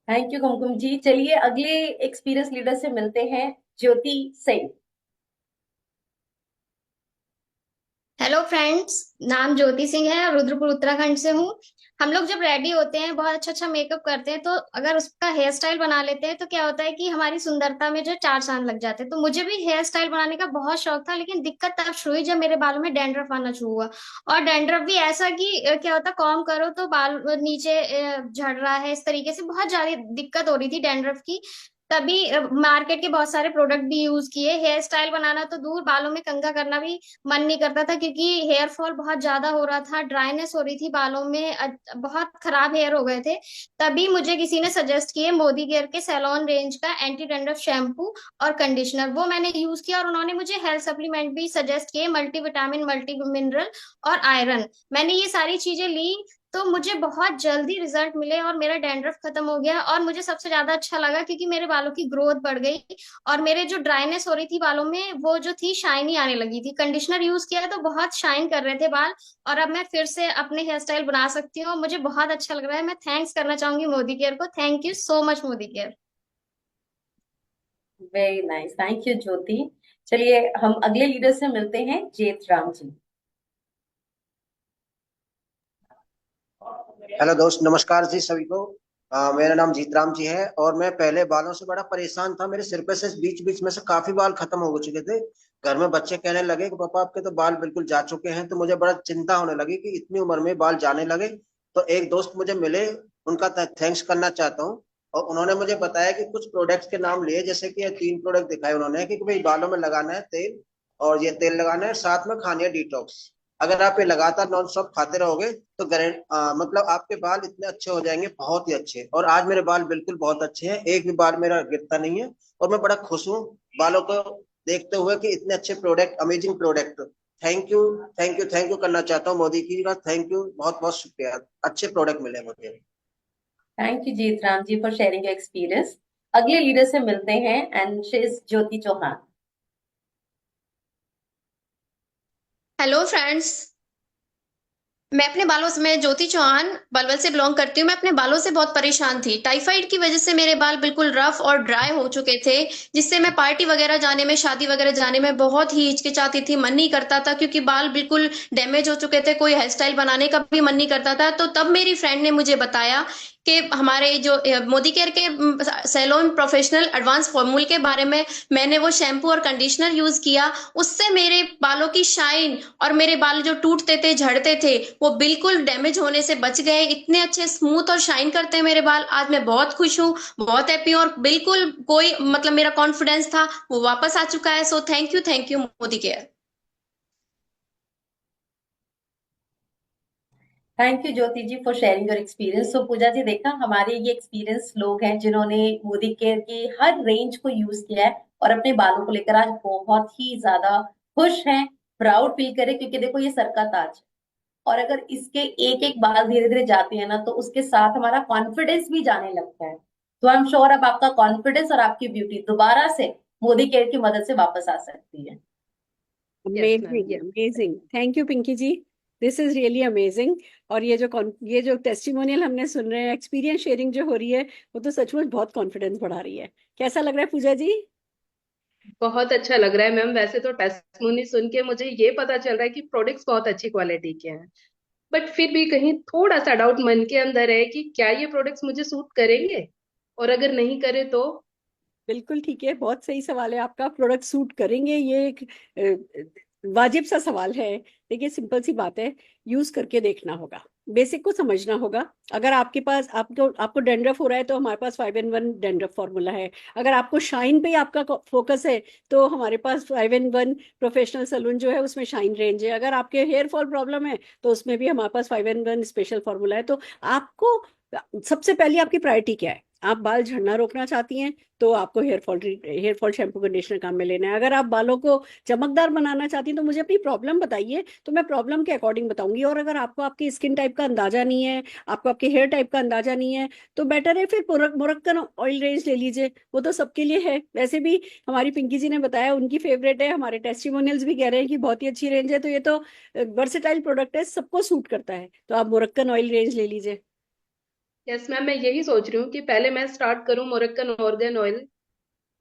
Thank you Kumkum ji. चलिए अगले एक्सपीरियंस लीडर से मिलते हैं, ज्योति सिंह। हेलो फ्रेंड्स, नाम ज्योति सिंह है और रुद्रपुर उत्तराखंड से हूँ। हम लोग जब रेडी होते हैं, बहुत अच्छा अच्छा मेकअप करते हैं, तो अगर उसका हेयर स्टाइल बना लेते हैं तो क्या होता है कि हमारी सुंदरता में जो चार चांद लग जाते हैं। तो मुझे भी हेयर स्टाइल बनाने का बहुत शौक था, लेकिन दिक्कत तब शुरू हुई जब मेरे बालों में डैंड्रफ आना शुरू हुआ। और डैंड्रफ भी ऐसा कि क्या होता, कॉम करो तो बाल नीचे झड़ रहा है, इस तरीके से बहुत ज्यादा दिक्कत हो रही थी डैंड्रफ की। तभी मार्केट के बहुत सारे प्रोडक्ट भी यूज किए। हेयर स्टाइल बनाना तो दूर, बालों में कंघा करना भी मन नहीं करता था, क्योंकि हेयर फॉल बहुत ज्यादा हो रहा था, ड्राइनेस हो रही थी बालों में, बहुत खराब हेयर हो गए थे। तभी मुझे किसी ने सजेस्ट किए मोदी केयर के सैलॉन रेंज का एंटी डैंड्रफ शैम्पू और कंडीशनर। वो मैंने यूज किया और उन्होंने मुझे हेल्थ सप्लीमेंट भी सजेस्ट किए, मल्टीविटामिन, मल्टी मिनरल और आयरन। मैंने ये सारी चीजें ली तो मुझे बहुत जल्दी रिजल्ट मिले और मेरा डैंड्रफ खत्म हो गया। और मुझे सबसे ज्यादा अच्छा लगा क्योंकि मेरे बालों की ग्रोथ बढ़ गई और मेरे जो ड्राइनेस हो रही थी बालों में, वो जो थी शाइनी आने लगी थी। कंडीशनर यूज किया तो बहुत शाइन कर रहे थे बाल, और अब मैं फिर से अपने हेयर स्टाइल बना सकती हूँ। मुझे बहुत अच्छा लग रहा है। मैं थैंक्स करना चाहूंगी मोदी केयर को। Thank you so much Modicare. Very nice, thank you Jyoti. चलिए हम अगले लीडर से मिलते हैं, जेत राम जी। हेलो दोस्त, नमस्कार जी सभी को। मेरा नाम जीतराम जी है और मैं पहले बालों से बड़ा परेशान था। मेरे सिर पे से बीच बीच में से काफी बाल खत्म हो चुके थे। घर में बच्चे कहने लगे कि पापा आपके तो बाल बिल्कुल जा चुके हैं, तो मुझे बड़ा चिंता होने लगी कि इतनी उम्र में बाल जाने लगे। तो एक दोस्त मुझे मिले, उनका थैंक्स करना चाहता हूँ। और उन्होंने मुझे बताया कि कुछ प्रोडक्ट्स के नाम लिए, जैसे कि ये 3 प्रोडक्ट दिखाए उन्होंने कि भाई बालों में लगाना है तेल, और ये तेल लगाना है, साथ में खानी है डिटॉक्स। अगर आप ये लगातार नॉन स्टॉप खाते रहोगे तो मतलब आपके बाल इतने अच्छे हो जाएंगे, बहुत ही अच्छे। और आज मेरे बाल बिल्कुल बहुत अच्छे हैं, एक भी बाल मेरा गिरता नहीं है। और मैं बड़ा खुश हूँ बालों को देखते हुए कि इतने अच्छे product, amazing product. Thank you, thank you, thank you करना चाहता हूँ मोदी जी का। थैंक यू, बहुत बहुत शुक्रिया, अच्छे प्रोडक्ट मिले मुझे। Thank you Jeet Ram ji for sharing your experience. अगले लीडर से मिलते हैं, and she is Jyoti Chauhan. Hello friends, मैं अपने बालों से मैं ज्योति चौहान पलवल से बिलोंग करती हूँ। मैं अपने बालों से बहुत परेशान थी। टाइफाइड की वजह से मेरे बाल बिल्कुल रफ और ड्राई हो चुके थे, जिससे मैं पार्टी वगैरह जाने में, शादी वगैरह जाने में बहुत ही हिचकिचाती थी, मन नहीं करता था, क्योंकि बाल बिल्कुल डैमेज हो चुके थे। कोई हेयर स्टाइल बनाने का भी मन नहीं करता था। तो तब मेरी फ्रेंड ने मुझे बताया कि हमारे जो मोदी केयर के सैलून प्रोफेशनल एडवांस फॉर्मूल के बारे में। मैंने वो शैम्पू और कंडीशनर यूज किया, उससे मेरे बालों की शाइन और मेरे बाल जो टूटते थे, झड़ते थे, वो बिल्कुल डैमेज होने से बच गए। इतने अच्छे स्मूथ और शाइन करते हैं मेरे बाल। आज मैं बहुत खुश हूँ, बहुत हैप्पी हूँ, और बिल्कुल कोई मतलब मेरा कॉन्फिडेंस था वो वापस आ चुका है। So thank you Modicare. Thank you Jyoti ji for sharing your experience. So Pooja ji, देखा हमारे ये एक्सपीरियंस लोग हैं जिन्होंने मोदी केयर की हर रेंज को यूज किया है और अपने बालों को लेकर आज बहुत ही ज्यादा खुश हैं, प्राउड फील करें, क्योंकि देखो ये सर का ताज है। और अगर इसके एक एक बाल धीरे धीरे जाते हैं ना, तो उसके साथ हमारा कॉन्फिडेंस भी जाने लगता है। तो आई एम श्योर अब आपका कॉन्फिडेंस और आपकी ब्यूटी दोबारा से मोदी केयर की मदद से वापस आ सकती है। Yes ma'am, amazing, yes. Amazing, thank you Pinky ji. This is really amazing. और ये जो टेस्टिमोनियल हमने सुन रहे हैं, एक्सपीरियंस शेयरिंग जो हो रही है, वो तो सचमुच बहुत कॉन्फिडेंस बढ़ा रही है। कैसा लग रहा है पूजा जी? बहुत अच्छा लग रहा है मैम। वैसे तो टेस्टिमोनी सुन के मुझे ये पता चल रहा है कि प्रोडक्ट्स बहुत अच्छी क्वालिटी के हैं, बट फिर भी कहीं थोड़ा सा डाउट मन के अंदर है कि क्या ये प्रोडक्ट्स मुझे सूट करेंगे, और अगर नहीं करे तो। बिल्कुल ठीक है, बहुत सही सवाल है आपका। प्रोडक्ट सूट करेंगे, ये एक वाजिब सा सवाल है। देखिए, सिंपल सी बात है, यूज करके देखना होगा, बेसिक को समझना होगा। अगर आपके पास आपको आपको डैंड्रफ हो रहा है तो हमारे पास 5-in-1 डैंड्रफ फॉर्मूला है। अगर आपको शाइन पे आपका फोकस है तो हमारे पास 5-in-1 प्रोफेशनल सलून जो है उसमें शाइन रेंज है। अगर आपके हेयर फॉल प्रॉब्लम है तो उसमें भी हमारे पास 5-in-1 स्पेशल फॉर्मूला है। तो आपको सबसे पहले आपकी प्रायोरिटी क्या है? आप बाल झड़ना रोकना चाहती हैं तो आपको हेयर फॉल शैम्पू कंडीशनर काम में लेना है। अगर आप बालों को चमकदार बनाना चाहती हैं तो मुझे अपनी प्रॉब्लम बताइए, तो मैं प्रॉब्लम के अकॉर्डिंग बताऊंगी। और अगर आपको आपकी स्किन टाइप का अंदाजा नहीं है, आपको आपके हेयर टाइप का अंदाजा नहीं है, तो बेटर है फिर मुरक्कन ऑयल रेंज ले लीजिए, वो तो सबके लिए है। वैसे भी हमारी पिंकी जी ने बताया उनकी फेवरेट है, हमारे टेस्टिमोनियल्स भी कह रहे हैं कि बहुत ही अच्छी रेंज है। तो ये तो वर्सेटाइल प्रोडक्ट है, सबको सूट करता है। तो आप मुरक्कन ऑयल रेंज ले लीजिए। यस मैम, मैं यही सोच रही हूँ कि पहले मैं स्टार्ट करूँ मोरक्कन ऑर्गन ऑयल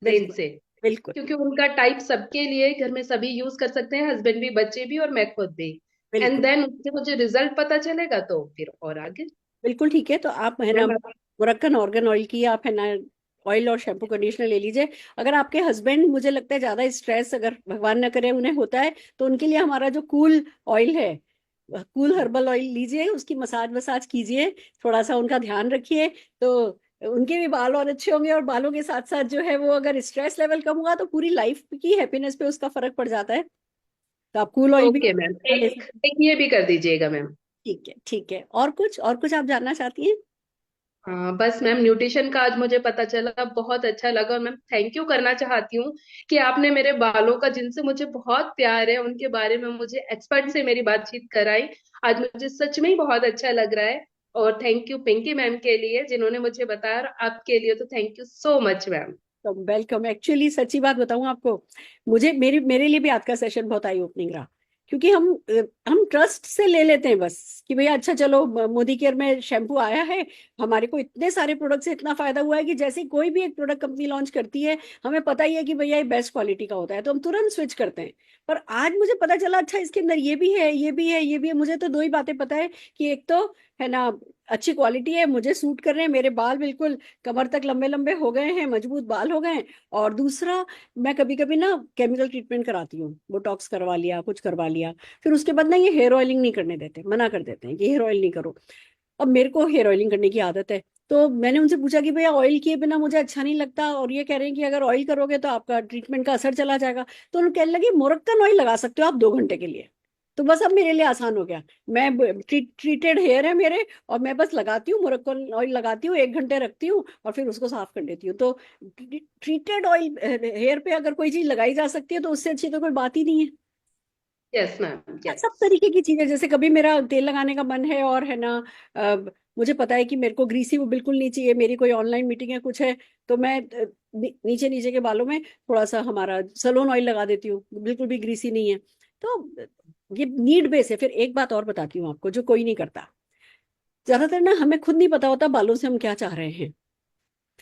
रेंज बिल्कुल से, बिल्कुल क्योंकि उनका टाइप सबके लिए घर में सभी यूज कर सकते हैं, हस्बैंड भी, बच्चे भी और मैं खुद भी। एंड बिल्कुल देन उससे मुझे रिजल्ट पता चलेगा तो फिर और आगे। बिल्कुल ठीक है। तो आप है ना मैम मुरक्कन ऑर्गन ऑयल की आप है ना ऑयल और शैम्पू कंडीशनर ले लीजिए। अगर आपके हस्बैंड, मुझे लगता है ज्यादा स्ट्रेस अगर भगवान न करे उन्हें होता है, तो उनके लिए हमारा जो कूल ऑयल है, कूल हर्बल ऑयल लीजिए, उसकी मसाज वसाज कीजिए, थोड़ा सा उनका ध्यान रखिए, तो उनके भी बाल और अच्छे होंगे। और बालों के साथ साथ जो है वो अगर स्ट्रेस लेवल कम हुआ तो पूरी लाइफ की हैप्पीनेस पे उसका फर्क पड़ जाता है। तो आप कूल ऑयल भी ओके मैम, ले एक सकते हैं। एक ये भी कर दीजिएगा मैम। ठीक है ठीक है। और कुछ आप जानना चाहती हैं? हाँ बस मैम, न्यूट्रिशन का आज मुझे पता चला, बहुत अच्छा लगा। और मैम थैंक यू करना चाहती हूँ कि आपने मेरे बालों का, जिनसे मुझे बहुत प्यार है, उनके बारे में मुझे एक्सपर्ट से मेरी बातचीत कराई। आज मुझे सच में ही बहुत अच्छा लग रहा है। और थैंक यू पिंकी मैम के लिए जिन्होंने मुझे बताया, और आपके लिए तो thank you so much ma'am. तो वेलकम। एक्चुअली सच्ची बात बताऊं आपको, मुझे मेरे लिए भी आज का सेशन बहुत आई ओपनिंग रहा। क्योंकि हम ट्रस्ट से ले लेते हैं बस कि भैया अच्छा चलो मोदी केयर में शैम्पू आया है, हमारे को इतने सारे प्रोडक्ट से इतना फायदा हुआ है कि जैसे ही कोई भी एक प्रोडक्ट कंपनी लॉन्च करती है, हमें पता ही है कि भैया ये बेस्ट क्वालिटी का होता है, तो हम तुरंत स्विच करते हैं। पर आज मुझे पता चला अच्छा इसके अंदर ये भी है, ये भी है, ये भी है। मुझे तो दो ही बातें पता है कि एक तो है ना अच्छी क्वालिटी है, मुझे सूट कर रहे हैं, मेरे बाल बिल्कुल कमर तक लंबे लंबे हो गए हैं, मजबूत बाल हो गए हैं। और दूसरा, मैं कभी कभी ना केमिकल ट्रीटमेंट कराती हूँ, बोटॉक्स करवा लिया, कुछ करवा लिया, फिर उसके बाद ना ये हेयर ऑयलिंग नहीं करने देते, मना कर देते हैं कि हेयर ऑयल नहीं करो। अब मेरे को हेयर ऑयलिंग करने की आदत है, तो मैंने उनसे पूछा कि भैया ऑयल किए बिना मुझे अच्छा नहीं लगता, और ये कह रहे हैं कि अगर ऑयल करोगे तो आपका ट्रीटमेंट का असर चला जाएगा। तो उन्होंने कहने लगे मोरक्कन ऑयल लगा सकते हो आप 2 घंटे के लिए। तो बस अब मेरे लिए आसान हो गया। मैं ट्रीटेड हेयर है मेरे, और मैं बस लगाती हूँ मोरक्कन ऑयल, लगाती हूँ 1 घंटे रखती हूँ और फिर उसको साफ कर देती हूँ। तो ट्रीटेड ऑयल हेयर पे अगर कोई चीज लगाई जा सकती है तो उससे अच्छी तो कोई बात ही नहीं है। यस मैम, सब यस। तरीके की चीजें, जैसे कभी मेरा तेल लगाने का मन है और है ना अ, मुझे पता है कि मेरे को ग्रीसी वो बिल्कुल नहीं चाहिए, मेरी कोई ऑनलाइन मीटिंग है कुछ है, तो मैं नीचे नीचे के बालों में थोड़ा सा हमारा सलोन ऑयल लगा देती हूँ, बिल्कुल भी ग्रीसी नहीं है। तो ये नीड बेस है। फिर एक बात और बताती हूँ आपको जो कोई नहीं करता। ज्यादातर ना हमें खुद नहीं पता होता बालों से हम क्या चाह रहे हैं,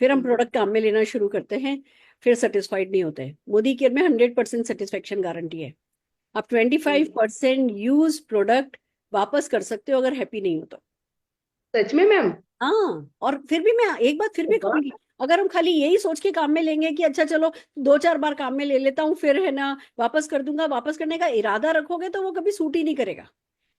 फिर हम प्रोडक्ट काम में लेना शुरू करते हैं, फिर सेटिस्फाइड नहीं होते। मोदी केयर में 100% सेटिस्फेक्शन गारंटी है। आप 25% यूज प्रोडक्ट वापस कर सकते हो अगर हैप्पी नहीं हो तो। सच में मैम? हाँ, और फिर भी मैं एक बात फिर भी वाह। कहूंगी, अगर हम खाली यही सोच के काम में लेंगे कि अच्छा चलो 2-4 बार काम में ले लेता हूँ फिर है ना वापस कर दूंगा, वापस करने का इरादा रखोगे तो वो कभी सूट ही नहीं करेगा।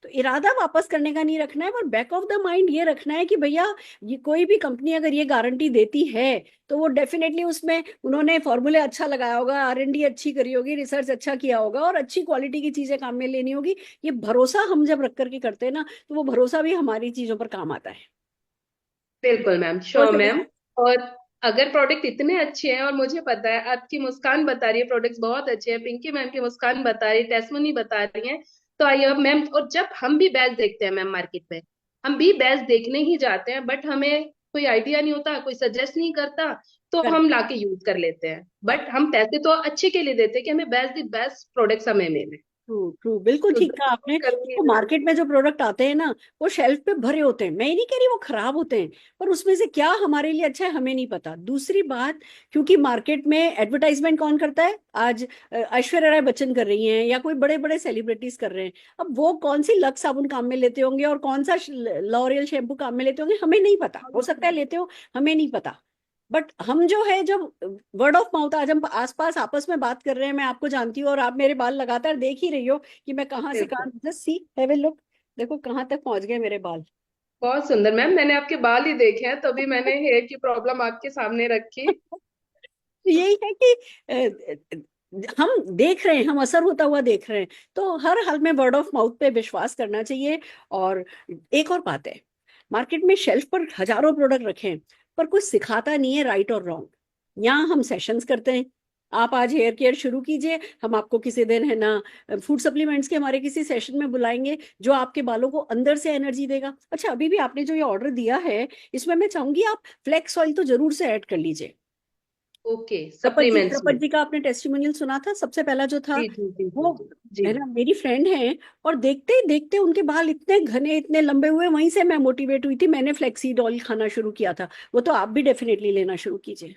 तो इरादा वापस करने का नहीं रखना है, पर बैक ऑफ द माइंड ये रखना है कि भैया ये कोई भी कंपनी अगर ये गारंटी देती है तो वो डेफिनेटली उसमें उन्होंने फॉर्मूले अच्छा लगाया होगा, R&D अच्छी करी होगी, रिसर्च अच्छा किया होगा, और अच्छी क्वालिटी की चीजें काम में लेनी होगी। ये भरोसा हम जब रख करके करते हैं ना, तो वो भरोसा भी हमारी चीजों पर काम आता है। बिल्कुल मैम, तो श्योर मैम। और अगर प्रोडक्ट इतने अच्छे हैं, और मुझे पता है आपकी मुस्कान बता रही है प्रोडक्ट्स बहुत अच्छे हैं, पिंकी मैम की मुस्कान बता रही है, टेस्टमनी बता रही है, तो आई अब मैम, और जब हम भी बैच देखते हैं मैम मार्केट में, हम भी बैच देखने ही जाते हैं, बट हमें कोई आइडिया नहीं होता, कोई सजेस्ट नहीं करता, तो करेक्ट। हम लाके यूज कर लेते हैं। बट हम पैसे तो अच्छे के लिए देते हैं कि हमें बेस्ट द बेस्ट प्रोडक्ट्स हमें मिले। ट्रू ट्रू, बिल्कुल तो ठीक कहा जरूर आपने। करूंगी तो मैम। मार्केट में जो प्रोडक्ट आते हैं ना, वो शेल्फ पे भरे होते हैं, मैं ये नहीं कह रही वो खराब होते हैं, पर उसमें से क्या हमारे लिए अच्छा है हमें नहीं पता। दूसरी बात, क्योंकि मार्केट में एडवर्टाइजमेंट कौन करता है आज? ऐश्वर्या राय बच्चन कर रही हैं या कोई बड़े बड़े सेलिब्रिटीज कर रहे हैं। अब वो कौन सी लक्स साबुन काम में लेते होंगे और कौन सा लॉरियल शैम्पू काम में लेते होंगे हमें नहीं पता, हो सकता है लेते हो, हमें नहीं पता। बट हम जो है जब वर्ड ऑफ माउथ, आज हम आसपास आपस में बात कर रहे हैं, मैं आपको जानती हूँ और आप मेरे बाल लगातार देख ही रही हो कि मैं कहाँ से कहाँ, बिल्कुल। Just see have a look, देखो कहाँ तक पहुंच गए मेरे बाल। बहुत सुंदर मैम, मैंने आपके बाल ही देखे हैं, तभी मैंने हेयर की प्रॉब्लम आपके सामने रखी। यही है कि हम देख रहे हैं, हम असर होता हुआ देख रहे हैं, तो हर हाल में वर्ड ऑफ माउथ पे विश्वास करना चाहिए। और एक और बात है, मार्केट में शेल्फ पर हजारों प्रोडक्ट रखे हैं, पर कुछ सिखाता नहीं है राइट और रॉन्ग। यहाँ हम सेशंस करते हैं, आप आज हेयर केयर शुरू कीजिए, हम आपको किसी दिन है ना फूड सप्लीमेंट्स के हमारे किसी सेशन में बुलाएंगे जो आपके बालों को अंदर से एनर्जी देगा। अच्छा, अभी भी आपने जो ये ऑर्डर दिया है, इसमें मैं चाहूंगी आप फ्लेक्स ऑयल तो जरूर से ऐड कर लीजिए। ओके, त्रिपत सप्लीमेंट्स में। जी का आपने टेस्टिमोनियल सुना था, सबसे पहला जो था जी जी जी वो, जी है ना, मेरी फ्रेंड है, और देखते ही देखते उनके बाल इतने घने इतने लंबे हुए, वहीं से मैं मोटिवेट हुई थी, मैंने फ्लेक्सीड ऑयल खाना शुरू किया था। वो तो आप भी डेफिनेटली लेना शुरू कीजिए।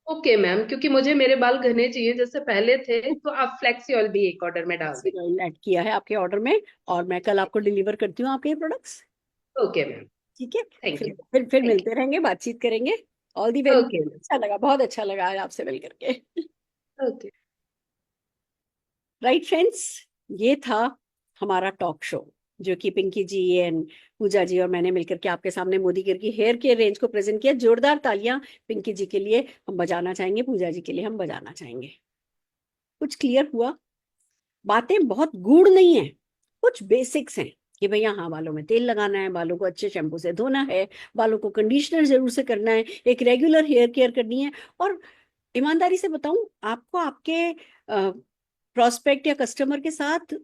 ओके मैम, क्योंकि मुझे मेरे बाल घने चाहिए जैसे पहले थे, तो आप फ्लेक्सी ऑयल भी एक ऑर्डर में डाल दें। फ्लेक्सीड ऑयल ऐड किया है आपके ऑर्डर में, और मैं कल आपको डिलीवर करती हूँ आपके ये प्रोडक्ट्स। ओके मैम, ठीक है, थैंक फिर यू। फिर थैंक मिलते रहेंगे, बातचीत करेंगे। All the you. Very, okay अच्छा लगा, बहुत अच्छा लगा आज आपसे मिल करके। ओके। राइट फ्रेंड्स, ये था हमारा टॉक शो, जो कि पिंकी जी एंड पूजा जी और मैंने मिलकर के आपके सामने मोदी केयर की हेयर केयर रेंज को प्रेजेंट किया। जोरदार तालियां पिंकी जी के लिए हम बजाना चाहेंगे, पूजा जी के लिए हम बजाना चाहेंगे। कुछ क्लियर हुआ? बातें बहुत गूढ़ नहीं है, कुछ बेसिक्स हैं कि भैया हाँ, बालों में तेल लगाना है, बालों को अच्छे शैम्पू से धोना है, बालों को कंडीशनर जरूर से करना है, एक रेगुलर हेयर केयर करनी है। और ईमानदारी से बताऊं आपको, आपके प्रोस्पेक्ट या कस्टमर के साथ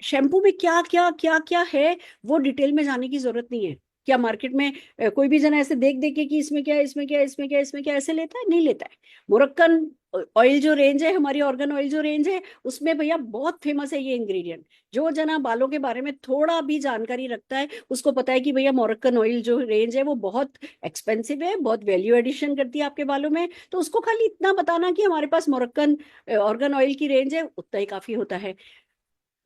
शैम्पू में क्या क्या क्या क्या है वो डिटेल में जाने की जरूरत नहीं है। क्या मार्केट में कोई भी जना ऐसे देख देख के कि इसमें क्या है, इसमें क्या है, इसमें क्या है, इसमें क्या है, ऐसे लेता है? नहीं लेता है। मोरक्कन ऑयल जो रेंज है, हमारी ऑर्गन ऑयल जो रेंज है, उसमें भैया बहुत फेमस है ये इंग्रेडिएंट। जो जना बालों के बारे में थोड़ा भी जानकारी रखता है, उसको पता है कि भैया मोरक्कन ऑयल जो रेंज है वो बहुत एक्सपेंसिव है, बहुत वैल्यू एडिशन करती है आपके बालों में। तो उसको खाली इतना बताना कि हमारे पास मोरक्कन ऑर्गन ऑयल की रेंज है, उतना ही काफी होता है।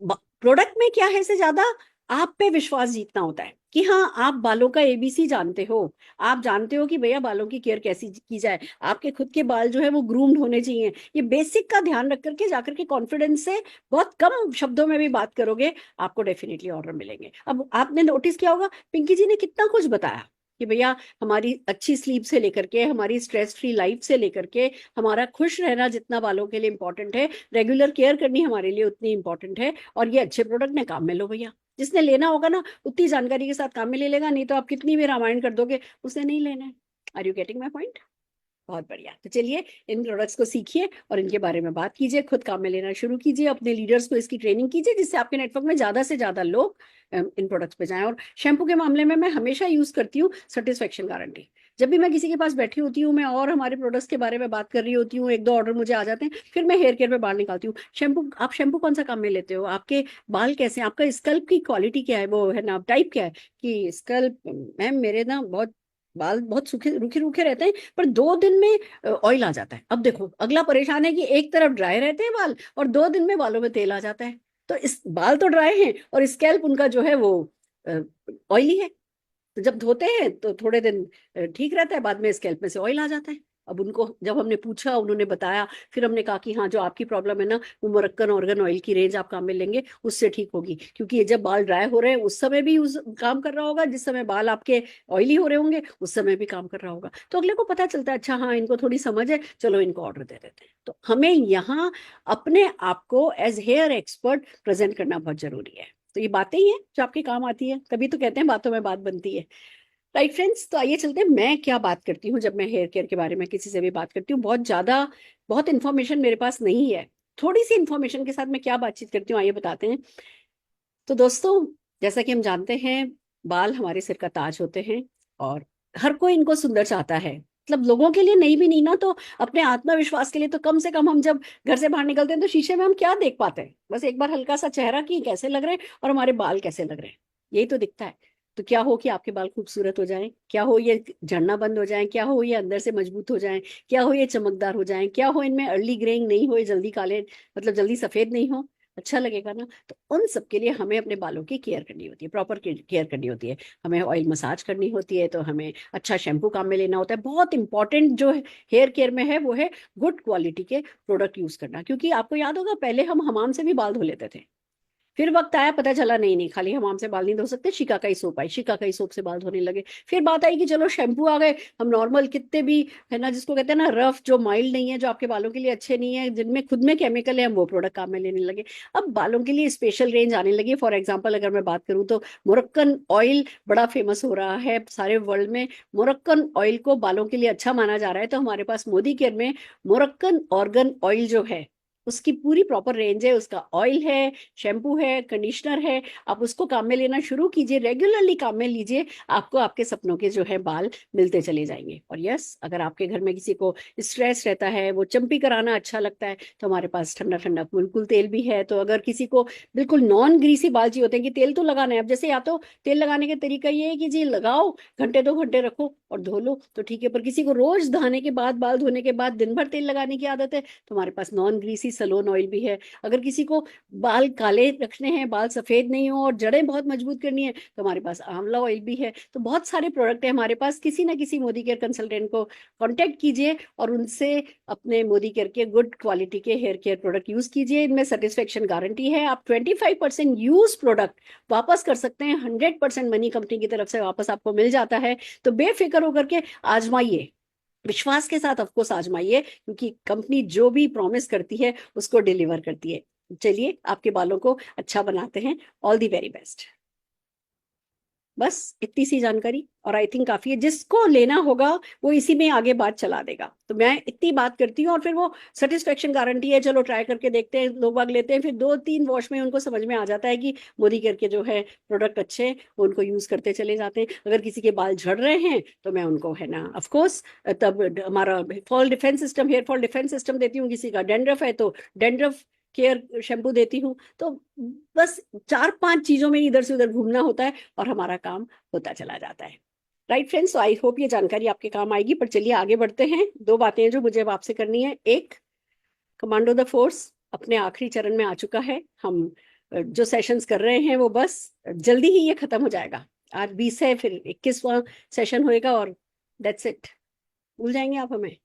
प्रोडक्ट में क्या है से ज्यादा आप पे विश्वास जीतना होता है कि हाँ, आप बालों का एबीसी जानते हो, आप जानते हो कि भैया बालों की केयर कैसी की जाए, आपके खुद के बाल जो है वो ग्रूम्ड होने चाहिए। ये बेसिक का ध्यान रख करके जाकर के कॉन्फिडेंस से बहुत कम शब्दों में भी बात करोगे, आपको डेफिनेटली ऑर्डर मिलेंगे। अब आपने नोटिस किया होगा पिंकी जी ने कितना कुछ बताया कि भैया हमारी अच्छी स्लीप से लेकर के, हमारी स्ट्रेस फ्री लाइफ से लेकर के, हमारा खुश रहना जितना बालों के लिए इंपॉर्टेंट है, रेगुलर केयर करनी हमारे लिए उतनी इंपॉर्टेंट है। और ये अच्छे प्रोडक्ट ने काम में लो भैया, जिसने लेना होगा ना उतनी जानकारी के साथ काम में ले लेगा, नहीं तो आप कितनी भी रामायण कर दोगे, उसने नहीं लेना है। Are you getting my point? बहुत बढ़िया। तो चलिए, इन प्रोडक्ट्स को सीखिए और इनके बारे में बात कीजिए, खुद काम में लेना शुरू कीजिए, अपने लीडर्स को इसकी ट्रेनिंग कीजिए, जिससे आपके नेटवर्क में ज्यादा से ज्यादा लोग इन प्रोडक्ट्स पे जाएं। और शैम्पू के मामले में मैं हमेशा यूज करती हूँ सेटिस्फेक्शन गारंटी। जब भी मैं किसी के पास बैठी होती हूँ, मैं और हमारे प्रोडक्ट्स के बारे में बात कर रही होती हूँ, एक दो ऑर्डर मुझे आ जाते हैं, फिर मैं हेयर केयर पे बाहर निकालती हूँ। शैम्पू, आप शैम्पू कौन सा काम में लेते हो? आपके बाल कैसे हैं? आपका स्कल्प की क्वालिटी क्या है, वो है ना टाइप क्या है? कि स्कल्प, मैम मेरे ना बहुत बाल बहुत सूखे रूखे रूखे रहते हैं, पर 2 दिन में ऑयल आ जाता है। अब देखो, अगला परेशान है कि एक तरफ ड्राई रहते हैं बाल और 2 दिन में बालों में तेल आ जाता है। तो इस बाल तो ड्राई हैं और स्कैल्प उनका जो है वो ऑयली है। तो जब धोते हैं तो थोड़े दिन ठीक रहता है, बाद में स्कैल्प में से ऑयल आ जाता है। अब उनको जब हमने पूछा, उन्होंने बताया, फिर हमने कहा कि हाँ, जो आपकी प्रॉब्लम है ना, वो मोरक्कन ऑर्गन ऑयल की रेंज आप काम में लेंगे, उससे ठीक होगी। क्योंकि ये जब बाल ड्राई हो रहे हैं उस समय भी उस काम कर रहा होगा, जिस समय बाल आपके ऑयली हो रहे होंगे उस समय भी काम कर रहा होगा। तो अगले को पता चलता है, अच्छा हाँ, इनको थोड़ी समझ है, चलो इनको ऑर्डर दे देते हैं। तो हमें यहाँ अपने आप को एज हेयर एक्सपर्ट प्रेजेंट करना बहुत जरूरी है। तो ये बातें ही हैं जो आपके काम आती है, तभी तो कहते हैं बातों में बात बनती है। राइट फ्रेंड्स, तो आइए चलते हैं, मैं क्या बात करती हूँ जब मैं हेयर केयर के बारे में किसी से भी बात करती हूँ। बहुत इंफॉर्मेशन मेरे पास नहीं है, थोड़ी सी इंफॉर्मेशन के साथ मैं क्या बातचीत करती हूँ, आइए बताते हैं। तो दोस्तों, जैसा कि हम जानते हैं, बाल हमारे सिर का ताज होते हैं और हर कोई इनको सुंदर चाहता है। मतलब लोगों के लिए नहीं भी नहीं ना, तो अपने आत्मविश्वास के लिए तो कम से कम हम जब घर से बाहर निकलते हैं तो शीशे में हम क्या देख पाते हैं? बस एक बार हल्का सा चेहरा की कैसे लग रहे हैं और हमारे बाल कैसे लग रहे हैं, यही तो दिखता है। तो क्या हो कि आपके बाल खूबसूरत हो जाएं, क्या हो ये झड़ना बंद हो जाएं, क्या हो ये अंदर से मजबूत हो जाएं, क्या हो ये चमकदार हो जाएं, क्या हो इनमें अर्ली ग्रेइंग नहीं हो, ये जल्दी काले, मतलब जल्दी सफेद नहीं हो, अच्छा लगेगा ना? तो उन सब के लिए हमें अपने बालों की केयर करनी होती है, प्रॉपर केयर करनी होती है। हमें ऑयल मसाज करनी होती है, तो हमें अच्छा शैम्पू काम में लेना होता है। बहुत इंपॉर्टेंट जो हेयर केयर में है वो है गुड क्वालिटी के प्रोडक्ट यूज करना। क्योंकि आपको याद होगा, पहले हम हमाम से भी बाल धो लेते थे, फिर वक्त आया पता चला नहीं नहीं, खाली हमाम से बाल नहीं धो सकते, शिकाकाई सोप आई, शिकाकाई सोप से बाल धोने लगे। फिर बात आई कि चलो शैम्पू आ गए, हम नॉर्मल कितने भी, है ना, जिसको कहते हैं ना रफ, जो माइल्ड नहीं है, जो आपके बालों के लिए अच्छे नहीं है, जिनमें खुद में केमिकल है, हम वो प्रोडक्ट काम में लेने लगे। अब बालों के लिए स्पेशल रेंज आने लगी। फॉर एग्जाम्पल अगर मैं बात करूँ तो मोरक्कन ऑयल बड़ा फेमस हो रहा है सारे वर्ल्ड में। मोरक्कन ऑयल को बालों के लिए अच्छा माना जा रहा है, तो हमारे पास मोदी केयर में मोरक्कन ऑर्गन ऑयल जो है उसकी पूरी प्रॉपर रेंज है, उसका ऑयल है, शैम्पू है, कंडीशनर है। आप उसको काम में लेना शुरू कीजिए, रेगुलरली काम में लीजिए, आपको आपके सपनों के जो है बाल मिलते चले जाएंगे। और यस, अगर आपके घर में किसी को स्ट्रेस रहता है, वो चंपी कराना अच्छा लगता है, तो हमारे पास ठंडा ठंडा कुलकुल तेल भी है। तो अगर किसी को बिल्कुल नॉन ग्रीसी बाल चाहिए होते हैं कि तेल तो लगाना है, अब जैसे या तो तेल लगाने का तरीका ये है कि जी लगाओ, घंटे 2 घंटे रखो और धो लो, तो ठीक है। पर किसी को रोज नहाने के बाद, बाल धोने के बाद दिन भर तेल लगाने की आदत है, तो हमारे पास नॉन ग्रीसी सलोन ऑयल भी है। अगर किसी को बाल काले रखने हैं, बाल सफेद नहीं हो और जड़ें बहुत मजबूत करनी है, तो हमारे पास आंवला ऑयल भी है। तो बहुत सारे प्रोडक्ट है हमारे पास। किसी ना किसी मोदी केयर कंसल्टेंट को कांटेक्ट कीजिए और उनसे अपने मोदी केयर के गुड क्वालिटी के हेयर केयर प्रोडक्ट यूज कीजिए। इनमें सेटिस्फेक्शन गारंटी है। आप 25% यूज प्रोडक्ट वापस कर सकते हैं, 100% मनी कंपनी की तरफ से वापस आपको मिल जाता है। तो बेफिक्र होकर के आजमाइए, विश्वास के साथ ऑफकोर्स आजमाइए, क्योंकि कंपनी जो भी प्रॉमिस करती है उसको डिलीवर करती है। चलिए आपके बालों को अच्छा बनाते हैं। All the very best. बस इतनी सी जानकारी और आई थिंक काफी है। जिसको लेना होगा वो इसी में आगे बात चला देगा। तो मैं इतनी बात करती हूँ और फिर वो सेटिस्फेक्शन गारंटी है, चलो ट्राई करके देखते हैं, लोग बाग लेते हैं, फिर 2-3 वॉश में उनको समझ में आ जाता है कि मोदी केयर के जो है प्रोडक्ट अच्छे हैं, वो उनको यूज करते चले जाते हैं। अगर किसी के बाल झड़ रहे हैं तो मैं उनको है ना ऑफकोर्स तब हमारा fall defence system, hair fall defence system देती हूँ। किसी का डेंड्रफ है तो डेंड्रफ केयर शैम्पू देती हूँ। तो बस 4-5 चीजों में इधर से उधर घूमना होता है और हमारा काम होता चला जाता है। राइट फ्रेंड्स, आई होप ये जानकारी आपके काम आएगी। पर चलिए आगे बढ़ते हैं। 2 बातें हैं जो मुझे अब आपसे करनी है। एक, कमांडो द फोर्स अपने आखिरी चरण में आ चुका है। हम जो सेशंस कर रहे हैं वो बस जल्दी ही ये खत्म हो जाएगा। आज 20 है, फिर 21वां सेशन होएगा और दैट्स इट। भूल जाएंगे आप हमें,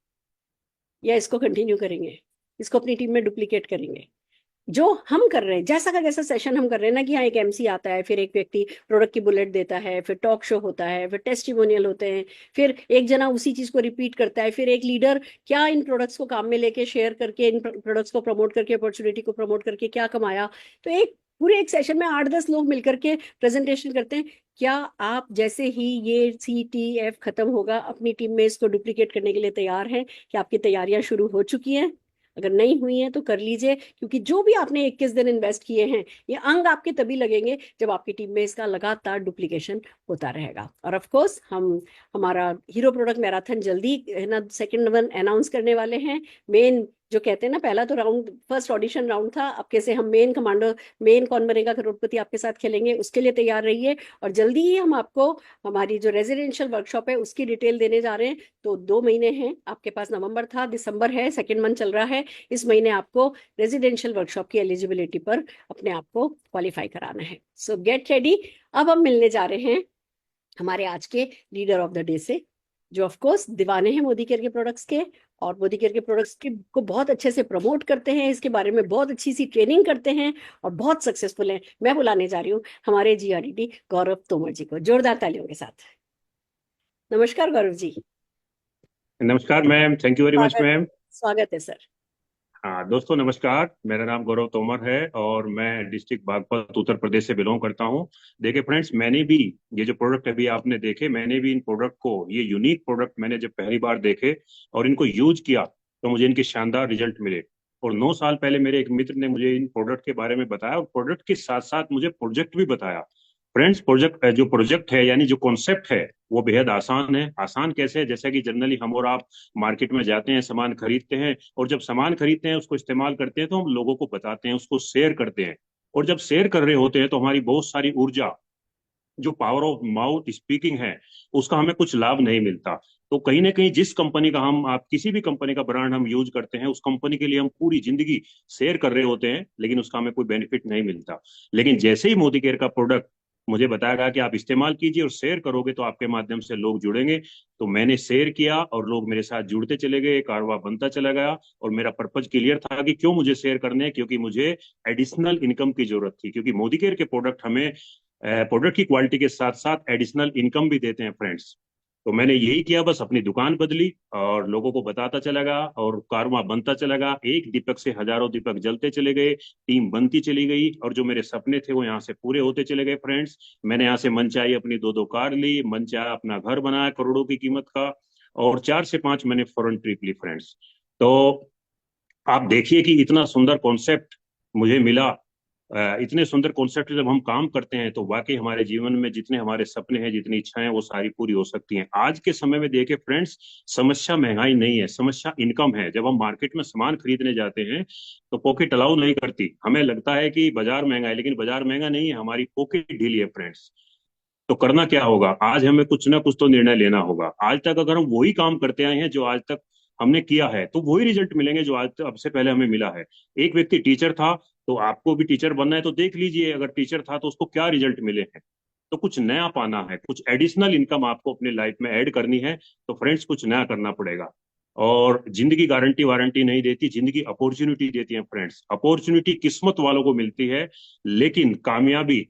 या इसको कंटिन्यू करेंगे, इसको अपनी टीम में डुप्लीकेट करेंगे? जो हम कर रहे हैं, जैसा का जैसा सेशन हम कर रहे हैं ना, कि हाँ एक एमसी आता है, फिर एक व्यक्ति प्रोडक्ट की बुलेट देता है, फिर टॉक शो होता है, फिर टेस्टिमोनियल होते हैं, फिर एक जना उसी चीज को रिपीट करता है, फिर एक लीडर क्या इन प्रोडक्ट्स को काम में लेके शेयर करके, इन प्रोडक्ट्स को प्रमोट करके, अपॉर्चुनिटी को प्रमोट करके क्या कमाया। तो एक पूरे एक सेशन में 8-10 लोग मिलकर के प्रेजेंटेशन करते हैं। क्या आप जैसे ही ये CTF खत्म होगा अपनी टीम में इसको डुप्लीकेट करने के लिए तैयार हैं? कि आपकी तैयारियां शुरू हो चुकी हैं? अगर नहीं हुई है तो कर लीजिए, क्योंकि जो भी आपने 21 दिन इन्वेस्ट किए हैं, ये अंग आपके तभी लगेंगे जब आपकी टीम में इसका लगातार डुप्लीकेशन होता रहेगा। और ऑफ कोर्स हम हमारा हीरो प्रोडक्ट मैराथन जल्दी है ना सेकंड वन अनाउंस करने वाले हैं। मेन जो कहते हैं ना, पहला तो राउंड फर्स्ट ऑडिशन राउंड था, अब कैसे हम मेन कमांडो, मेन कौन बनेगा करोड़पति आपके साथ खेलेंगे, उसके लिए तैयार रहिए। और जल्दी ही हम आपको हमारी जो रेजिडेंशियल वर्कशॉप है उसकी डिटेल देने जा रहे हैं। तो 2 महीने हैं आपके पास, नवंबर था, दिसंबर है, सेकेंड मंथ चल रहा है। इस महीने आपको रेजिडेंशियल वर्कशॉप की एलिजिबिलिटी पर अपने आप को क्वालिफाई कराना है। सो गेट रेडी। अब हम मिलने जा रहे हैं हमारे आज के लीडर ऑफ द डे से, जो ऑफ कोर्स दीवाने हैं मोदी केयर के प्रोडक्ट्स के, और मोदी केयर के प्रोडक्ट्स को बहुत अच्छे से प्रमोट करते हैं, इसके बारे में बहुत अच्छी सी ट्रेनिंग करते हैं और बहुत सक्सेसफुल हैं। मैं बुलाने जा रही हूँ हमारे GRDT गौरव तोमर जी को, जोरदार तालियों के साथ। नमस्कार गौरव जी। नमस्कार ma'am, thank you very much स्वागत मैम। स्वागत है सर। हाँ दोस्तों नमस्कार, मेरा नाम गौरव तोमर है और मैं डिस्ट्रिक्ट बागपत उत्तर प्रदेश से बिलोंग करता हूँ। देखिए फ्रेंड्स, मैंने भी ये जो प्रोडक्ट अभी आपने देखे, मैंने भी इन प्रोडक्ट को, ये यूनिक प्रोडक्ट मैंने जब पहली बार देखे और इनको यूज किया तो मुझे इनके शानदार रिजल्ट मिले। और 9 साल पहले मेरे एक मित्र ने मुझे इन प्रोडक्ट के बारे में बताया और प्रोडक्ट के साथ साथ मुझे प्रोजेक्ट भी बताया। फ्रेंड्स, प्रोजेक्ट है यानी जो कॉन्सेप्ट है वो बेहद आसान है। आसान कैसे है? जैसे कि जनरली हम और आप मार्केट में जाते हैं, सामान खरीदते हैं, और जब सामान खरीदते हैं उसको इस्तेमाल करते हैं तो हम लोगों को बताते हैं, उसको शेयर करते हैं। और जब शेयर कर रहे होते हैं तो हमारी बहुत सारी ऊर्जा, जो पावर ऑफ माउथ स्पीकिंग है, उसका हमें कुछ लाभ नहीं मिलता। तो कहीं ना कहीं जिस कंपनी का आप किसी भी कंपनी का ब्रांड हम यूज करते हैं, उस कंपनी के लिए हम पूरी जिंदगी शेयर कर रहे होते हैं, लेकिन उसका हमें कोई बेनिफिट नहीं मिलता। लेकिन जैसे ही मोदी केयर का प्रोडक्ट मुझे बताया गया कि आप इस्तेमाल कीजिए और शेयर करोगे तो आपके माध्यम से लोग जुड़ेंगे, तो मैंने शेयर किया और लोग मेरे साथ जुड़ते चले गए, कारवा बनता चला गया। और मेरा पर्पज क्लियर था कि क्यों मुझे शेयर करने हैं, क्योंकि मुझे एडिशनल इनकम की जरूरत थी। क्योंकि मोदी केयर के प्रोडक्ट हमें प्रोडक्ट की क्वालिटी के साथ साथ एडिशनल इनकम भी देते हैं फ्रेंड्स। तो मैंने यही किया, बस अपनी दुकान बदली और लोगों को बताता चला गया और कारवां बनता चला गया। एक दीपक से हजारों दीपक जलते चले गए, टीम बनती चली गई और जो मेरे सपने थे वो यहाँ से पूरे होते चले गए फ्रेंड्स। मैंने यहाँ से मनचाही अपनी 2-2 कार ली, मनचाहा अपना घर बनाया करोड़ों की कीमत का, और 4 से 5 मैंने फॉरेन ट्रिप ली फ्रेंड्स। तो आप देखिए कि इतना सुंदर कॉन्सेप्ट मुझे मिला। इतने सुंदर कॉन्सेप्ट जब हम काम करते हैं तो वाकई हमारे जीवन में जितने हमारे सपने हैं, जितनी इच्छाएं हैं, वो सारी पूरी हो सकती हैं। आज के समय में देखिए फ्रेंड्स, समस्या महंगाई नहीं है, समस्या इनकम है। जब हम मार्केट में सामान खरीदने जाते हैं तो पॉकेट अलाउ नहीं करती। हमें लगता है कि बाजार महंगा है, लेकिन बाजार महंगा नहीं है, हमारी पॉकेट ढीली है फ्रेंड्स। तो करना क्या होगा, आज हमें कुछ ना कुछ तो निर्णय लेना होगा। आज तक अगर हम वही काम करते आए हैं जो आज तक हमने किया है, तो वही रिजल्ट मिलेंगे जो आज तक अब से पहले हमें मिला है। एक व्यक्ति टीचर था, तो आपको भी टीचर बनना है तो देख लीजिए, अगर टीचर था तो उसको क्या रिजल्ट मिले हैं। तो कुछ नया पाना है, कुछ एडिशनल इनकम आपको अपनी लाइफ में ऐड करनी है, तो फ्रेंड्स कुछ नया करना पड़ेगा। और जिंदगी गारंटी वारंटी नहीं देती, जिंदगी अपॉर्चुनिटी देती है फ्रेंड्स। अपॉर्चुनिटी किस्मत वालों को मिलती है, लेकिन कामयाबी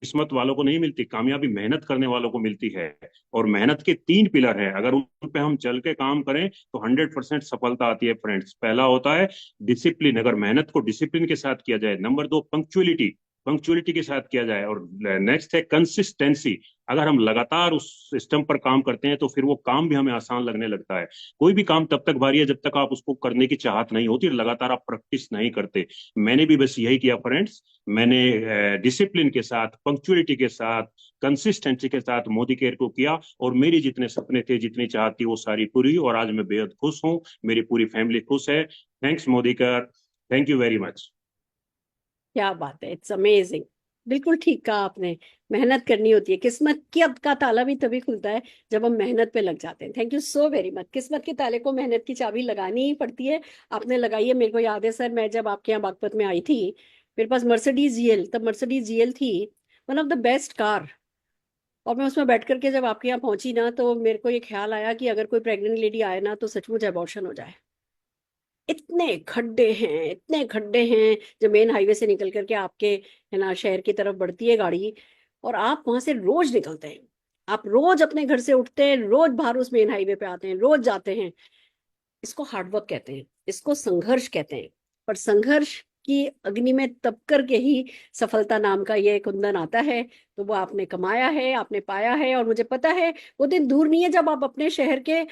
किस्मत वालों को नहीं मिलती, कामयाबी मेहनत करने वालों को मिलती है। और मेहनत के 3 पिलर हैं, अगर उन पे हम चल के काम करें तो 100% सफलता आती है फ्रेंड्स। पहला होता है डिसिप्लिन, अगर मेहनत को डिसिप्लिन के साथ किया जाए। नंबर 2 पंक्चुअलिटी, पंक्चुअलिटी के साथ किया जाए। और नेक्स्ट है कंसिस्टेंसी, अगर हम लगातार उस सिस्टम पर काम करते हैं तो फिर वो काम भी हमें आसान लगने लगता है। कोई भी काम तब तक भारी है जब तक आप उसको करने की चाहत नहीं होती, लगातार आप प्रैक्टिस नहीं करते। मैंने भी बस यही किया फ्रेंड्स। मैंने डिसिप्लिन के साथ, पंक्चुअलिटी के साथ, कंसिस्टेंसी के साथ मोदी केयर को किया, और मेरी जितने सपने थे, जितनी चाहत थी, वो सारी पूरी। और आज मैं बेहद खुश हूँ, मेरी पूरी फैमिली खुश है। Thanks Modi care, thank you very much. क्या बात है, इट्स अमेजिंग। बिल्कुल ठीक कहा आपने, मेहनत करनी होती है। किस्मत की अब का ताला भी तभी खुलता है जब हम मेहनत पे लग जाते हैं। Thank you so very much. किस्मत के ताले को मेहनत की चाबी लगानी ही पड़ती है। आपने लगाई है। मेरे को याद है सर, मैं जब आपके यहाँ बागपत में आई थी, मेरे पास मर्सिडीज जीएल, तब मर्सिडीज जीएल थी one of the best car. और मैं उसमें बैठ करके जब आपके यहाँ पहुंची ना, तो मेरे को ये ख्याल आया कि अगर कोई प्रेग्नेंट लेडी आए ना तो सचमुच अबॉर्शन हो जाए। इतने खड्डे हैं, इतने खड्डे हैं। जब मेन हाईवे से निकल करके आपके है ना शहर की तरफ बढ़ती है गाड़ी, और आप वहां से रोज निकलते हैं, आप रोज अपने घर से उठते हैं, रोज बाहर उस मेन हाईवे पे आते हैं, रोज जाते हैं। इसको हार्डवर्क कहते हैं, इसको संघर्ष कहते हैं। पर संघर्ष की अग्नि में तप करके ही सफलता नाम का ये कुंदन आता है। तो वो आपने कमाया है, आपने पाया है। और मुझे पता है वो दिन दूर नहीं है जब आप अपने शहर के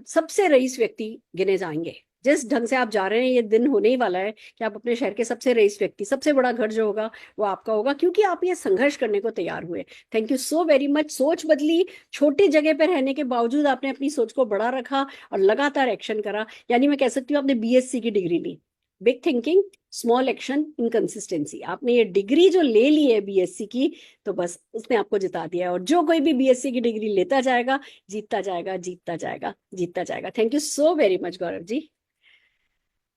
सबसे रईस व्यक्ति गिने जाएंगे। जिस ढंग से आप जा रहे हैं, ये दिन होने ही वाला है कि आप अपने शहर के सबसे रईस व्यक्ति, सबसे बड़ा घर जो होगा वो आपका होगा, क्योंकि आप ये संघर्ष करने को तैयार हुए। Thank you so very much. सोच बदली, छोटी जगह पर रहने के बावजूद आपने अपनी सोच को बड़ा रखा और लगातार एक्शन करा। यानी मैं कह सकती हूँ आपने बीएससी की डिग्री ली। Big thinking, small action, inconsistency. आपने ये डिग्री जो ले ली है बीएससी की, तो बस उसने आपको जिता दिया है। और जो कोई भी बीएससी की डिग्री लेता जाएगा, जीतता जाएगा, जीतता जाएगा, जीतता जाएगा। Thank you so very much Gaurav ji.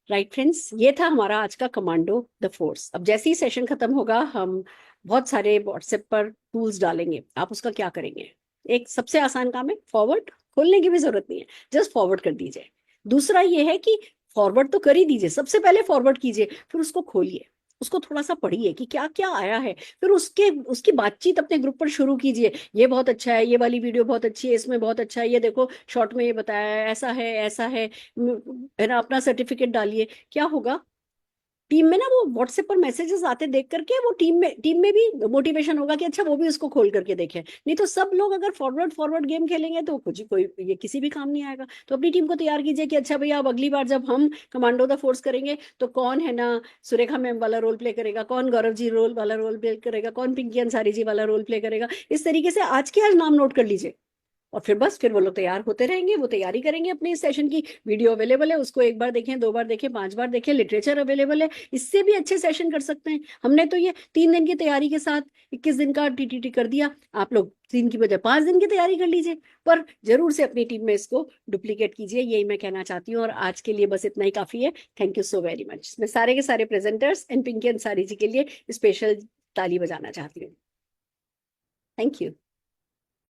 Right friends, ये था हमारा आज का कमांडो द फोर्स। अब जैसे ही सेशन खत्म होगा, हम बहुत सारे व्हाट्सएप पर टूल्स डालेंगे। आप उसका क्या करेंगे? एक सबसे आसान काम है, फॉरवर्ड। खोलने की भी जरूरत नहीं है, जस्ट फॉरवर्ड कर दीजिए। दूसरा ये है कि फॉरवर्ड तो कर ही दीजिए, सबसे पहले फॉरवर्ड कीजिए, फिर उसको खोलिए, उसको थोड़ा सा पढ़िए कि क्या क्या आया है। फिर उसकी बातचीत अपने ग्रुप पर शुरू कीजिए। ये बहुत अच्छा है, ये वाली वीडियो बहुत अच्छी है, इसमें बहुत अच्छा है, ये देखो शॉर्ट में ये बताया है, ऐसा है, ऐसा है ना। अपना सर्टिफिकेट डालिए। क्या होगा, टीम में ना वो व्हाट्सएप पर मैसेजेस आते देख करके वो टीम में भी मोटिवेशन होगा कि अच्छा वो भी उसको खोल करके देखें। नहीं तो सब लोग अगर फॉरवर्ड फॉरवर्ड गेम खेलेंगे तो कुछ कोई ये किसी भी काम नहीं आएगा। तो अपनी टीम को तैयार कीजिए कि अच्छा भैया, अब अगली बार जब हम कमांडो द फोर्स करेंगे तो कौन है ना सुरेखा मैम वाला रोल प्ले करेगा, कौन गौरव जी वाला रोल प्ले करेगा, कौन पिंकी अंसारी जी वाला रोल प्ले करेगा। इस तरीके से आज के आज नाम नोट कर लीजिए। और फिर बस फिर वो लोग तैयार होते रहेंगे, वो तैयारी करेंगे अपने इस सेशन की। वीडियो अवेलेबल है, उसको 1 बार देखें, 2 बार देखें, 5 बार देखें। लिटरेचर अवेलेबल है, इससे भी अच्छे सेशन कर सकते हैं। हमने तो ये 3 दिन की तैयारी के साथ 21 दिन का टीटीटी कर दिया। आप लोग 3 की बजाय 5 दिन की तैयारी कर लीजिए, पर जरूर से अपनी टीम में इसको डुप्लीकेट कीजिए। यही मैं कहना चाहती हूँ। और आज के लिए बस इतना ही काफी है। Thank you so very much. मैं सारे के सारे प्रेजेंटर्स एंड पिंकी अंसारी जी के लिए स्पेशल ताली बजाना चाहती हूँ। Thank you.